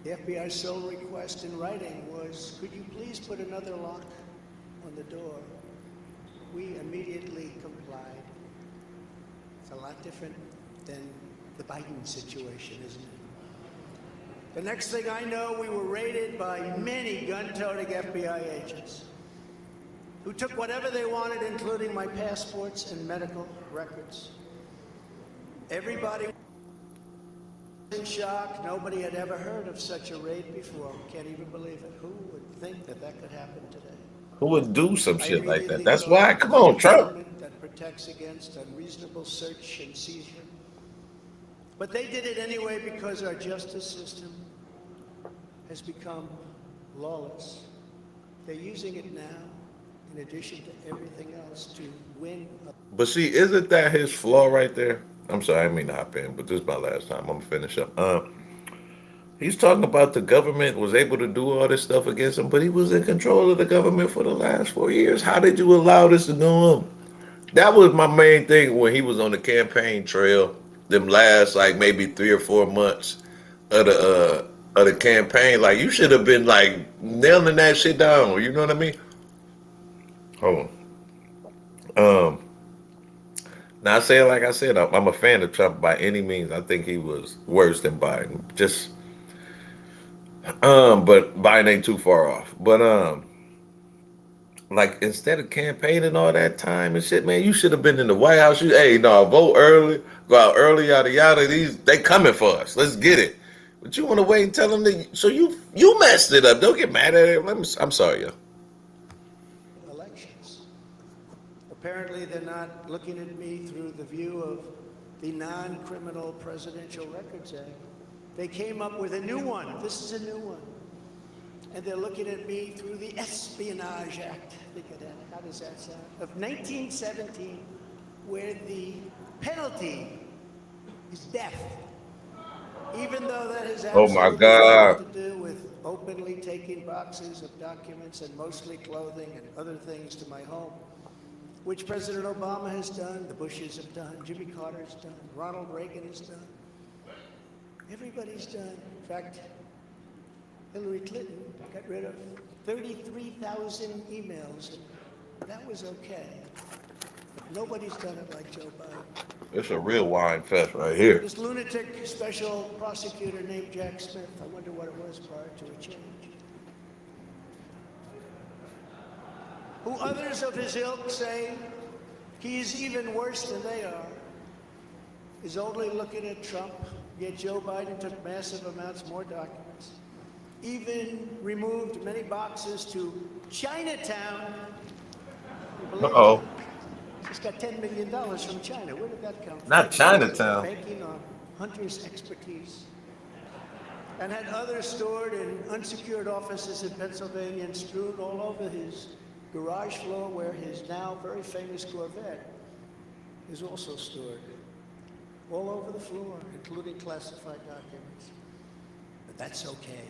The FBI's sole request in writing was, could you please put another lock on the door? We immediately complied. It's a lot different than the Biden situation, isn't it? The next thing I know, we were raided by many gun-toting FBI agents who took whatever they wanted, including my passports and medical records. Everybody was in shock. Nobody had ever heard of such a raid before. Can't even believe it. Who would think that that could happen today? Who would do some shit like that? That's why. Come on, Trump. That protects against unreasonable search and seizure. But they did it anyway because our justice system has become lawless. They're using it now, in addition to everything else, to win. But see, isn't that his flaw right there? I'm sorry, I didn't mean to hop in, but this is my last time. I'm gonna finish up. He's talking about the government was able to do all this stuff against him, but he was in control of the government for the last 4 years. How did you allow this to do him? That was my main thing when he was on the campaign trail. Them last like maybe 3 or 4 months of the campaign, like you should have been like nailing that shit down. You know what I mean? Hold on. Now saying like I said, I'm a fan of Trump by any means. I think he was worse than Biden. Just but Biden ain't too far off. But like instead of campaigning all that time and shit, man, you should have been in the White House. Vote early, go out early, yada yada. They coming for us. Let's get it. But you want to wait and tell them that? So you messed it up. Don't get mad at it. I'm sorry, yo. Elections. Apparently, they're not looking at me through the view of the non-criminal Presidential Records Act. They came up with a new one. This is a new one. And they're looking at me through the Espionage Act. Think of that. How does that sound? Of 1917, where the penalty is death. Even though that has absolutely nothing to do with openly taking boxes of documents and mostly clothing and other things to my home, which President Obama has done, the Bushes have done, Jimmy Carter's done, Ronald Reagan has done. Everybody's done. In fact, Hillary Clinton got rid of 33,000 emails. That was okay. But nobody's done it like Joe Biden. It's a real wine fest right here. This lunatic special prosecutor named Jack Smith, I wonder what it was prior to a change. Who others of his ilk say he's even worse than they are, is only looking at Trump, yet Joe Biden took massive amounts more documents, even removed many boxes to Chinatown. Uh-oh. He's got $10 million from China. Where did that come from? Not Chinatown. Banking on Hunter's expertise. And had others stored in unsecured offices in Pennsylvania and strewn all over his garage floor where his now very famous Corvette is also stored. All over the floor, including classified documents. But that's okay.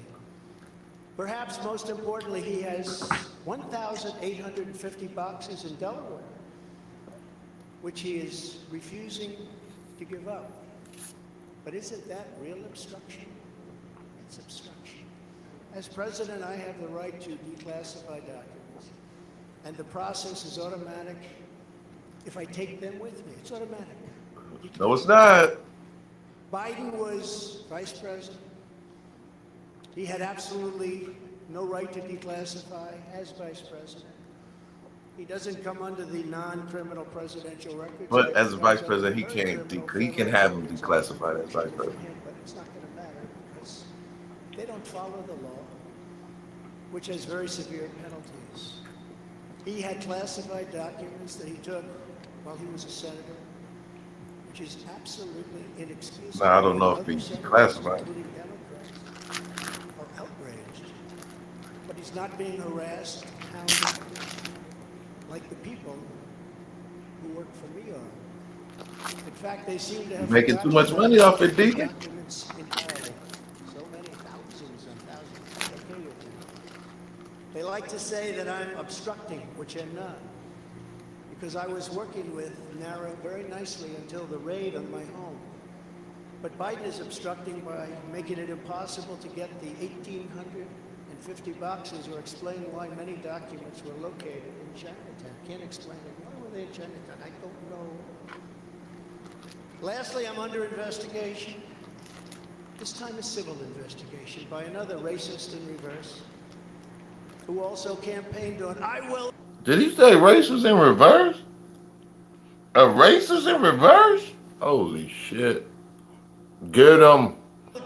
Perhaps most importantly, he has 1,850 boxes in Delaware, which he is refusing to give up. But isn't that real obstruction? It's obstruction. As president, I have the right to declassify documents. And the process is automatic. If I take them with me, it's automatic. No, it's not. Biden was vice president. He had absolutely no right to declassify as vice president. He doesn't come under the non-criminal presidential records. But as a vice president, he can't. He can have them declassified as vice president. But it's not going to matter because they don't follow the law, which has very severe penalties. He had classified documents that he took while he was a senator, which is absolutely inexcusable. Now, I don't know if he's classified. Including Democrats are outraged, but he's not being harassed, hounded, like the people who work for me are. In fact, they seem to have Making too much money off it, Deacon. documents entirely. So many thousands and thousands. Okay with it. They like to say that I'm obstructing, which I'm not, because I was working with NARA very nicely until the raid on my home. But Biden is obstructing by making it impossible to get the 1,850 boxes or explain why many documents were located in Chinatown. Can't explain it. Why were they in Chinatown? I don't know. Lastly, I'm under investigation. This time a civil investigation by another racist in reverse, who also campaigned on, I will. Did he say racist in reverse? A racist in reverse? Holy shit. Get him.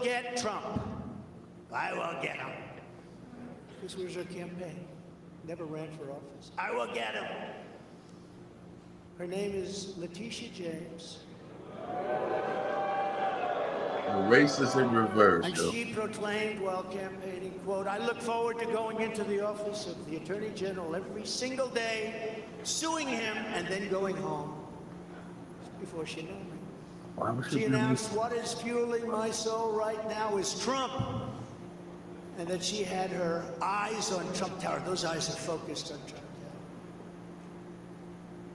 Get Trump. I will get him. This was her campaign. Never ran for office. I will get him. Her name is tHE James. A racist in reverse, And yo. she proclaimed while campaigning, quote, I look forward to going into the office of the Attorney General every single day, suing him, and then going home. Before she knew me. Why would She do announced, this? what is fueling my soul right now is Trump. And that she had her eyes on Trump Tower. Those eyes are focused on Trump Tower.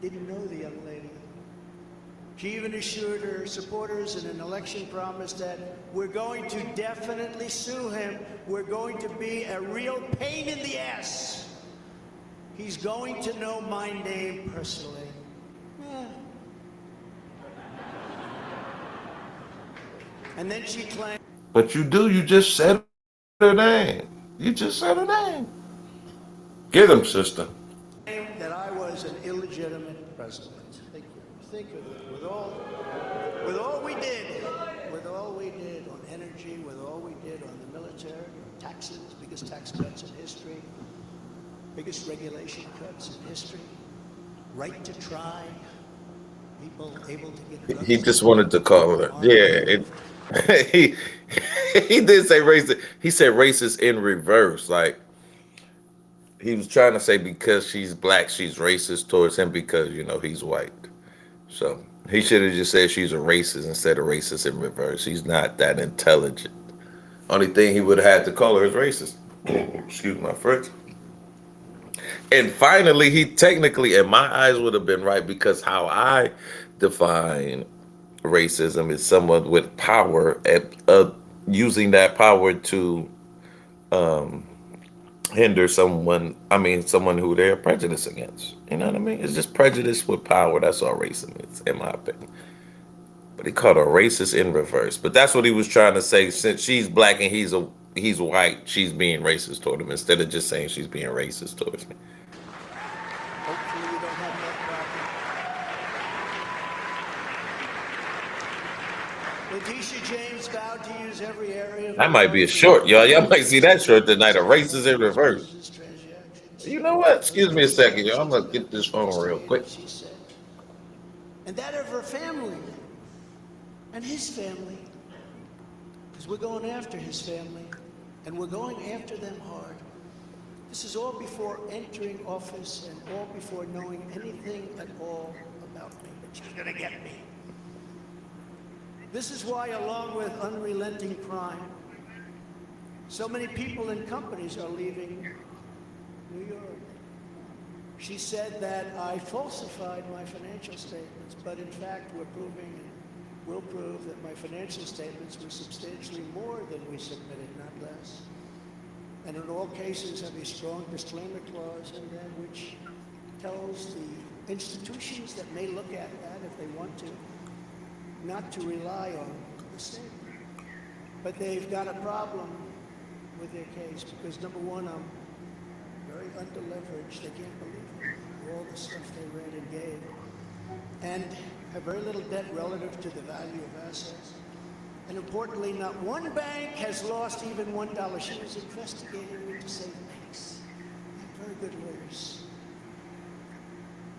Didn't know the young lady. She even assured her supporters in an election promise that we're going to definitely sue him. We're going to be a real pain in the ass. He's going to know my name personally. And then she claimed. But you do, you just said her name. You just said her name. Get him, sister. That I was an illegitimate president. Think of it. With all we did on energy, with all we did on the military, taxes, biggest tax cuts in history, biggest regulation cuts in history, right to try, people able to get drugs. He just wanted to call her. Yeah, he did say racist. He said racist in reverse. Like he was trying to say because she's black, she's racist towards him because he's white. So he should have just said she's a racist instead of racist in reverse. He's not that intelligent. Only thing he would have had to call her is racist. Excuse my French. And finally, he technically, in my eyes, would have been right because how I define racism is someone with power at using that power to hinder someone who they're prejudiced against. You know what I mean? It's just prejudice with power. That's all racism is, in my opinion. But he called her racist in reverse. But that's what he was trying to say. Since she's black and he's white, she's being racist toward him instead of just saying she's being racist towards me. Hopefully you don't have that problem. tHE James vowed to use every area. That might be a short, y'all. Y'all might see that short tonight. A racist in reverse. You know what? Excuse me a second, y'all. I'm gonna get this phone real quick. And that of her family and his family, because we're going after his family and we're going after them hard. This is all before entering office and all before knowing anything at all about me. But she's gonna get me. This is why, along with unrelenting crime, so many people and companies are leaving New York. She said that I falsified my financial statements, but in fact we're proving and will prove that my financial statements were substantially more than we submitted, not less. and in all cases have a strong disclaimer clause in there which tells the institutions that may look at that if they want to, not to rely on the state. But they've got a problem with their case because, number one, I'm very underleveraged. They can't believe it. All the stuff they read and gave. And have very little debt relative to the value of assets. And importantly, not one bank has lost even $1. She was investigating me to save banks. They're very good lawyers.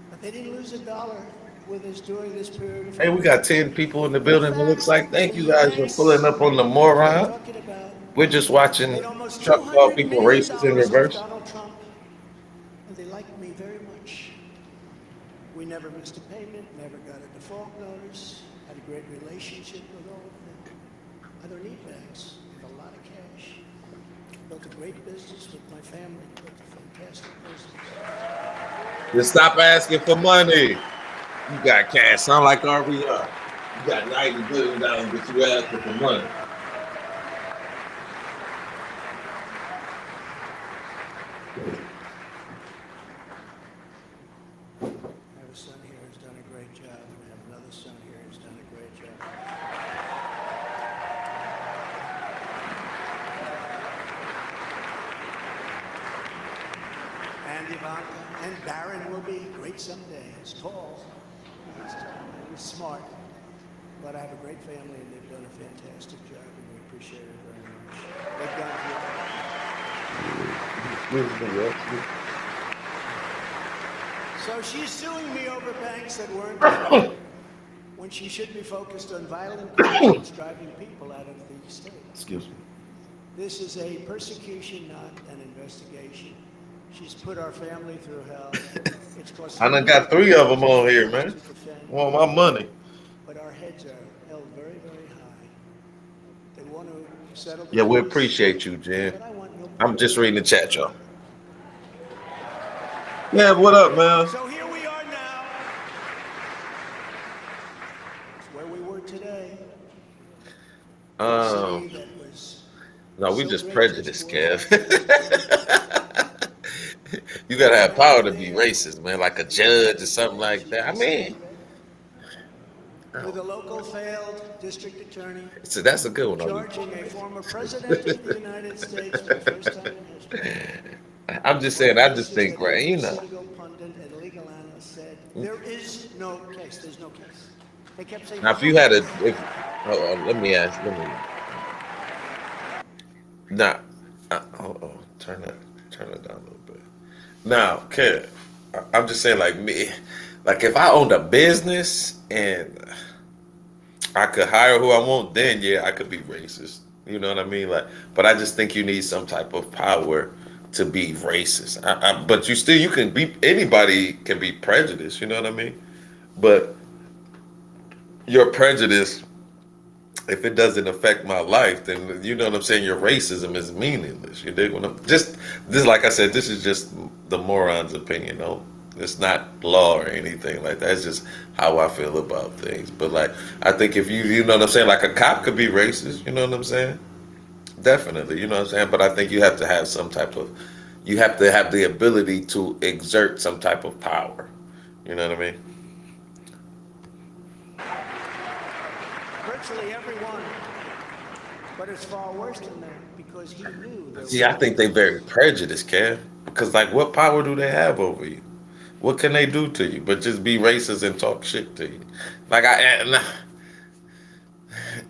But they didn't lose $1 with us during this period of time. Hey, we got 10 people in the building. It looks like. Thank you guys for pulling up on the moron. We're just watching Trump call people racist in reverse. Donald Trump, and they liked me very much. We never missed a payment, never got a default notice, had a great relationship with all of them. I don't need banks. I have a lot of cash. Built a great business with my family. Built a fantastic business. Just stop asking for money. You got cash. Sound like RBR. You got $90 billion, but you asking for money. I have a son here who's done a great job, and I have another son here who's done a great job. And Ivanka and Barron will be great someday. He's tall, he's smart, but I have a great family, and they've done a fantastic job, and we appreciate it very much. They've done So she's suing me over banks that weren't when she should be focused on violent crimes driving people out of the state. Excuse me. This is a persecution, not an investigation. She's put our family through hell. It's cost I done got 3 of them on here, man. Want my money. But our heads are held very, very high. They want to settle the Yeah, we case, appreciate you, Jen. but I want no I'm just reading the chat, y'all. Yeah, what up, man? So here we are now. It's where we were today. Um, City that was no, we so just racist prejudiced, was- Kev. You gotta have power to be racist, man, like a judge or something like that. I mean, With a local failed district attorney so that's a good one. charging a former president of the United States for the first time in history. I'm just saying, I just think, right, you know. Legal pundit and legal analyst said there is no case. There's no case. They kept saying. Now, if you had a, let me ask, now, turn it down a little bit. Now, Kev, I'm just saying, like me, like if I owned a business and I could hire who I want, then yeah, I could be racist. You know what I mean? Like, but I just think you need some type of power to be racist. But you can be, anybody can be prejudiced. You know what I mean? But your prejudice, if it doesn't affect my life, then you know what I'm saying, your racism is meaningless. You dig what I'm this like I said, this is just the moron's opinion. No, it's not law or anything like that. It's just how I feel about things. But like, I think if you know what I'm saying, like a cop could be racist, you know what I'm saying? Definitely, you know what I'm saying? But I think you have to have some type of, you have to have the ability to exert some type of power. You know what I mean? Virtually everyone. But it's far worse than that because he knew. See, I think they very prejudiced, Kev. Because like, what power do they have over you? What can they do to you but just be racist and talk shit to you? Like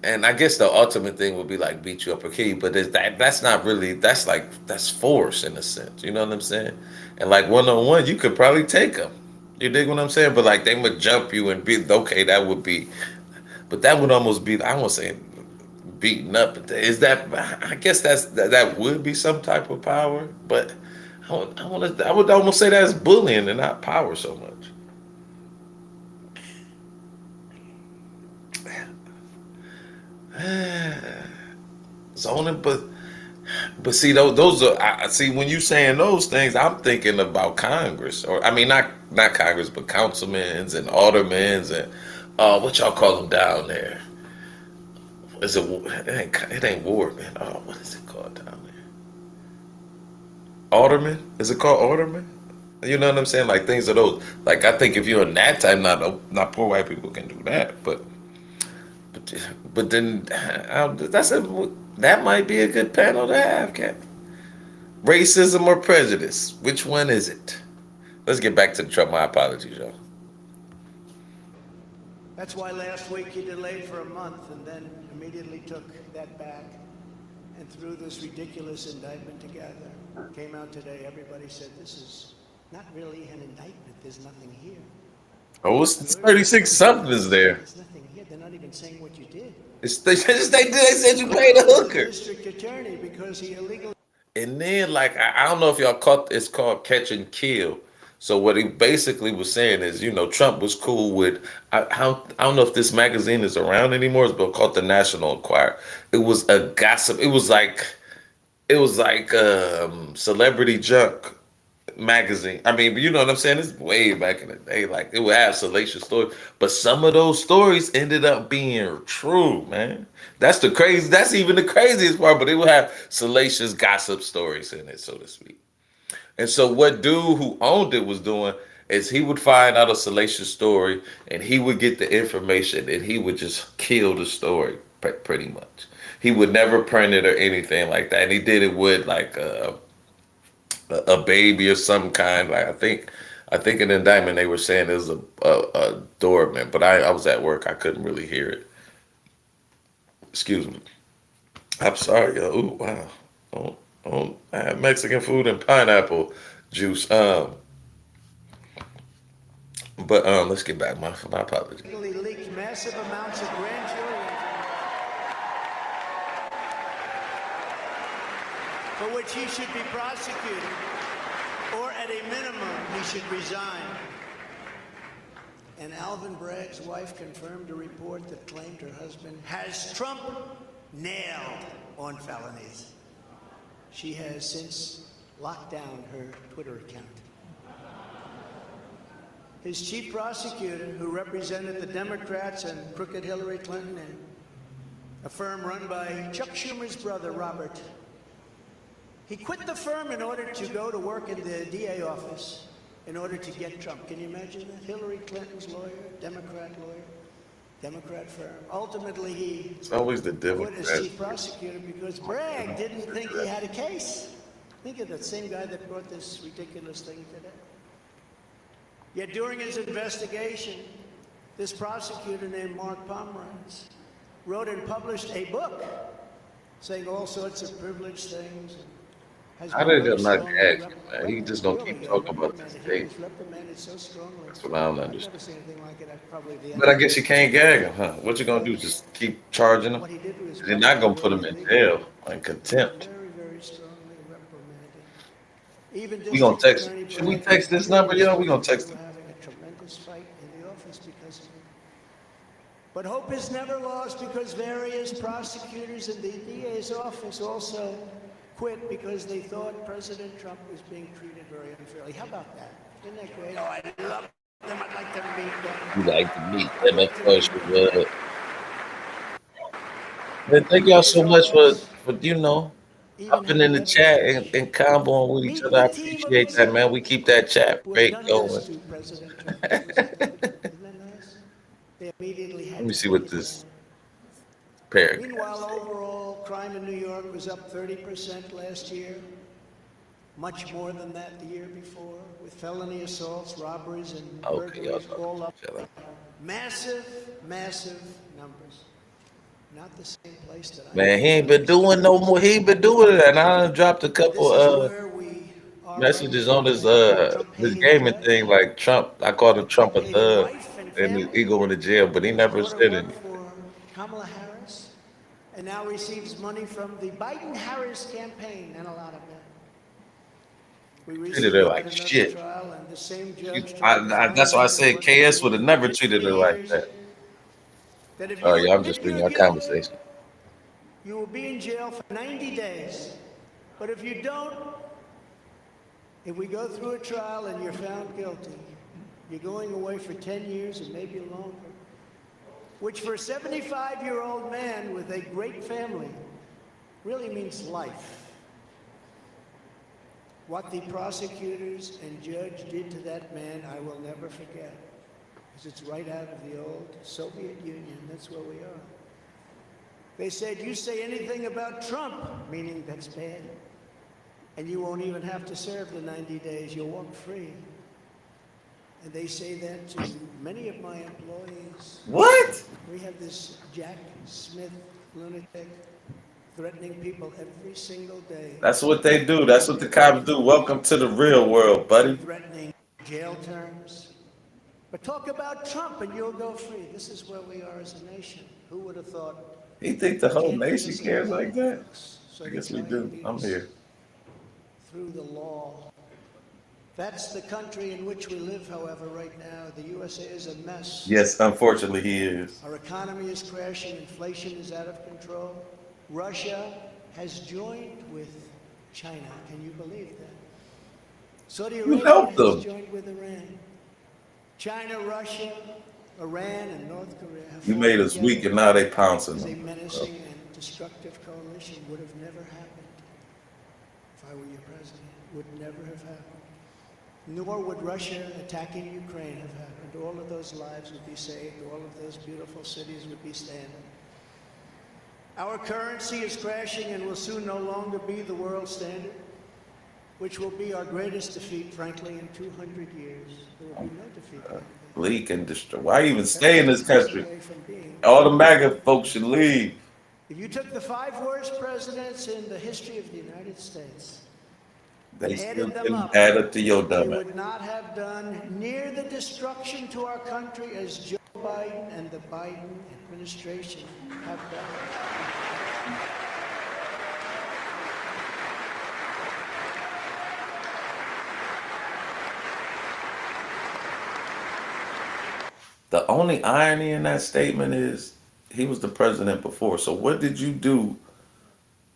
and I guess the ultimate thing would be like beat you up or kill you, but that's not really, that's force in a sense. You know what I'm saying? And like one-on-one, you could probably take them. You dig what I'm saying? But like they would jump you and be, okay, that would be, but that would almost be, I won't say beating up. Is that, I guess that would be some type of power, but I would almost say that's bullying and not power so much. Zoning, but see, those are, I see when you saying those things, I'm thinking about Congress, or I mean not Congress, but councilmen and aldermen and what y'all call them down there? It ain't ward, man. Oh, what is it called down alderman. Is it called alderman? You know what I'm saying? Like things of those. Like I think if you're in that type, not poor white people can do that. But but then that might be a good panel to have, Cap. Racism or prejudice? Which one is it? Let's get back to the Trump. My apologies, y'all. That's why last week you delayed for a month and then immediately took that back and threw this ridiculous indictment together. Came out today, everybody said this is not really an indictment. There's nothing here. Oh, it's 36 something is there. There's nothing here. They're not even saying what you did. They said you paid a hooker. District attorney because he illegally. And then like I don't know if y'all caught, it's called catch and kill. So what he basically was saying is, Trump was cool with I don't know if this magazine is around anymore. It's been called the National Enquirer. It was a gossip. It was like Celebrity Junk magazine. I mean, but you know what I'm saying? It's way back in the day. Like it would have salacious stories, but some of those stories ended up being true, man. That's even the craziest part. But it would have salacious gossip stories in it, so to speak. And so what dude who owned it was doing is he would find out a salacious story and he would get the information and he would just kill the story pretty much. He would never print it or anything like that. And he did it with like a baby of some kind. Like I think in the indictment they were saying it was a doorman, but I was at work. I couldn't really hear it. Excuse me. I'm sorry, yo. Ooh, wow. I have Mexican food and pineapple juice. But let's get back. My apologies. Leaked massive amounts of grand jury for which he should be prosecuted, or at a minimum, he should resign. And Alvin Bragg's wife confirmed a report that claimed her husband has Trump nailed on felonies. She has since locked down her Twitter account. His chief prosecutor, who represented the Democrats and crooked Hillary Clinton in a firm run by Chuck Schumer's brother, Robert, he quit the firm in order to go to work in the DA office in order to get Trump. Can you imagine that? Hillary Clinton's lawyer, Democrat firm. Ultimately, it's always the quit as chief prosecutor because Bragg didn't think he had a case. Think of that same guy that brought this ridiculous thing today. Yet during his investigation, this prosecutor named Mark Pomerantz wrote and published a book saying all sorts of privileged things. How did it not gag him, man? He just don't keep talking about this thing. That's what I don't understand. But I guess you can't gag him, huh? What you gonna do? Just keep charging him? They're not gonna put him in jail in contempt. We gonna text him. Should we text this number, yo? We gonna text him. But hope is never lost because various prosecutors in the DA's office also quit because they thought President Trump was being treated very unfairly. How about that? Isn't that great? Oh, I love them. I'd like to meet them. You like to meet them, of course you would. Man, thank y'all so much for hopping in the chat and comboing with each other. I appreciate that, man. We keep that chat rate going. Let me see what this paragraph. Meanwhile, overall crime in New York was up 30% last year. Much more than that the year before, with felony assaults, robberies, and burglaries all up. Massive numbers. Not the same place that Man, he ain't been doing no more. He ain't been doing that. And I done dropped a couple messages on this gaming thing, like Trump. I called him Trump a thug, and he going to jail, but he never said anything. Kamala Harris, and now receives money from the Biden-Harris campaign, and a lot of it. We Treated her like shit. That's why I said KS would have never treated her like that. Oh yeah, I'm just reading our conversation. You will be in jail for 90 days. But if you don't, if we go through a trial and you're found guilty, you're going away for 10 years and maybe longer. Which for a 75-year-old man with a great family really means life. What the prosecutors and judge did to that man, I will never forget. Because it's right out of the old Soviet Union. That's where we are. They said, you say anything about Trump, meaning that's bad, and you won't even have to serve the 90 days. You'll walk free. And they say that to many of my employees. What? We have this Jack Smith lunatic threatening people every single day. That's what they do. That's what the cops do. Welcome to the real world, buddy. Threatening jail terms. But talk about Trump and you'll go free. This is where we are as a nation. Who would have thought? You think the whole nation cares like that? I guess we do. I'm here. Through the law. That's the country in which we live, however, right now. The USA is a mess. Yes, unfortunately, he is. Our economy is crashing. Inflation is out of control. Russia has joined with China. Can you believe that? Saudi Arabia has joined with Iran. China, Russia, Iran, and North Korea have You made us weak, and now they pouncing as a them. menacing and destructive coalition. Would have never happened if I were your president. Would never have happened. Nor would Russia attacking Ukraine have happened. All of those lives would be saved. All of those beautiful cities would be standing. Our currency is crashing and will soon no longer be the world standard, which will be our greatest defeat, frankly, in 200 years. There will be no defeat. Leak and destroy. Why even stay in this country? All the MAGA folks should leave. If you took the 5 worst presidents in the history of the United States, They and still added them can up, add up to your we dumb would not have done near the destruction to our country as Joe Biden and the Biden administration have done. The only irony in that statement is he was the president before. So what did you do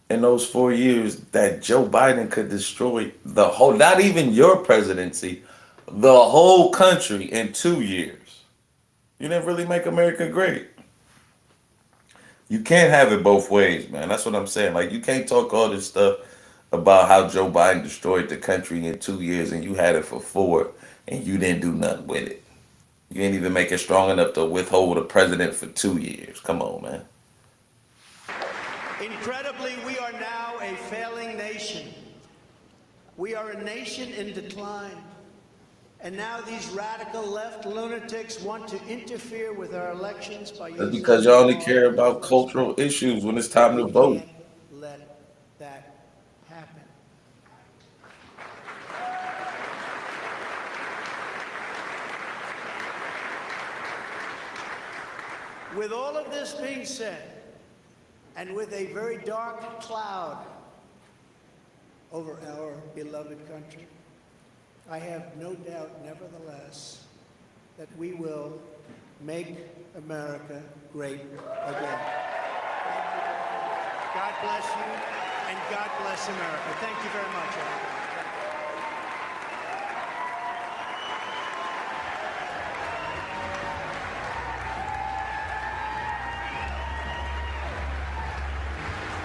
in those 4 years that Joe Biden could destroy the whole, not even your presidency, the whole country in 2 years? You didn't really make America great. You can't have it both ways, man. That's what I'm saying. Like, you can't talk all this stuff about how Joe Biden destroyed the country in 2 years and you had it for 4 and you didn't do nothing with it. You ain't even make it strong enough to withhold a president for 2 years. Come on, man. Incredibly, we are now a failing nation. We are a nation in decline. And now these radical left lunatics want to interfere with our elections by That's because you only care about cultural issues when it's time to vote. Can't let that happen. With all of this being said, and with a very dark cloud over our beloved country, I have no doubt, nevertheless, that we will make America great again. God bless you, and God bless America. Thank you very much, everybody.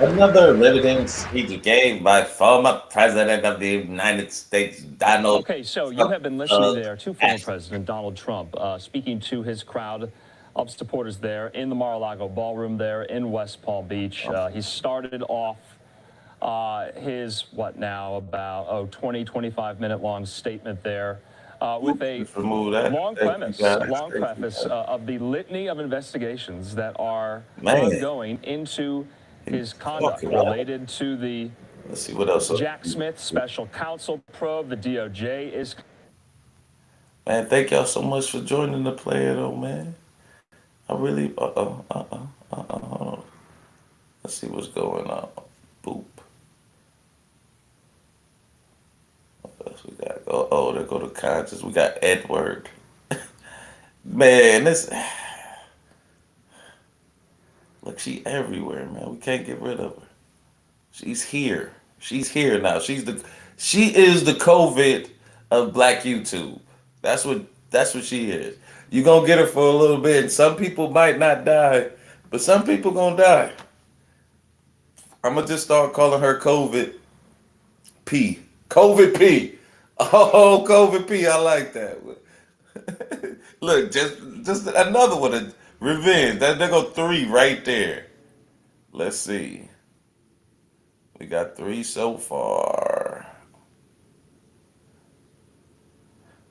Another riveting speech gave by former President of the United States, Donald. Okay, so you have been listening there to former President Donald Trump speaking to his crowd of supporters there in the Mar-a-Lago ballroom there in West Palm Beach. He started off his, about 20, 25-minute long statement there with a long preface of the litany of investigations that are ongoing into his conduct related to the Let's see what else. Jack Smith special counsel probe. The DOJ is. Man, thank y'all so much for joining the player, though, man. I really. Hold on. Let's see what's going on. Boop. What else we got? Oh, there go the conscious. We got Edward. Man, this. Look, she everywhere, man. We can't get rid of her. She's here. She's here now. She is the COVID of Black YouTube. That's what she is. You gonna get her for a little bit. And some people might not die, but some people gonna die. I'm gonna just start calling her COVID P. COVID P. Oh, COVID P. I like that. Look, just another one. Revenge. There go 3 right there. Let's see. We got 3 so far.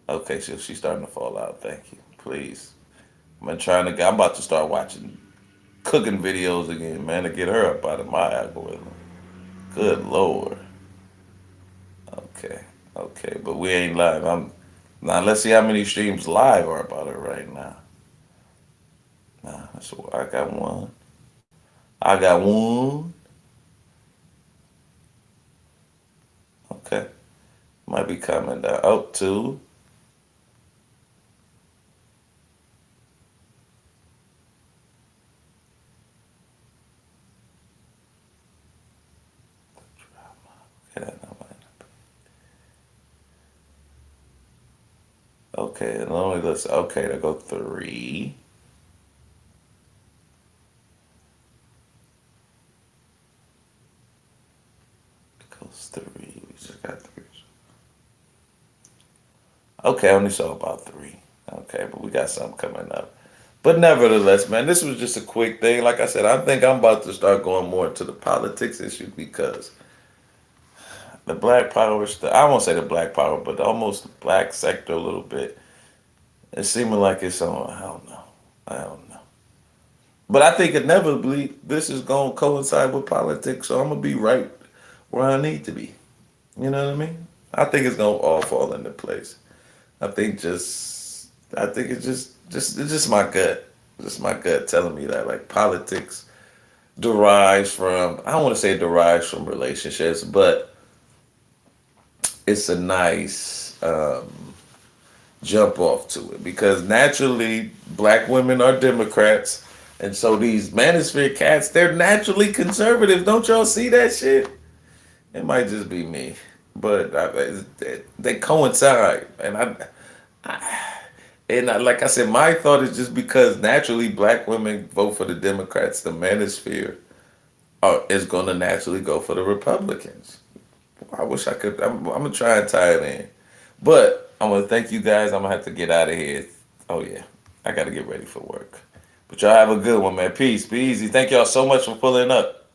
Okay, so she's starting to fall out. Thank you. Please. I'm about to start watching cooking videos again, man, to get her up out of my algorithm. Good Lord. Okay. Okay, but we ain't live. Now let's see how many streams live are about her right now. So I got one. Okay. Might be coming down. Oh, 2. Okay, and only let's okay, there go 3. It goes 3. We just got 3. Okay, I only saw about 3. Okay, but we got something coming up. But nevertheless, man, this was just a quick thing. Like I said, I think I'm about to start going more into the politics issue because the black power stuff, I won't say the black power, but almost the black sector a little bit. It's seeming like it's on, I don't know. But I think inevitably this is going to coincide with politics, so I'm going to be right where I need to be. You know what I mean? I think it's going to all fall into place. I think it's just my gut. Just my gut telling me that like politics derives from, I don't want to say it derives from relationships, but it's a nice jump off to it because naturally black women are Democrats, and so these manosphere cats, they're naturally conservative. Don't y'all see that shit? It might just be me, but they coincide, and like I said, my thought is just because naturally black women vote for the Democrats, the manosphere is going to naturally go for the Republicans. I wish I could. I'm gonna try and tie it in, but I'm gonna thank you guys. I'm gonna have to get out of here. Oh yeah, I gotta get ready for work. But y'all have a good one, man. Peace. Be easy. Thank y'all so much for pulling up.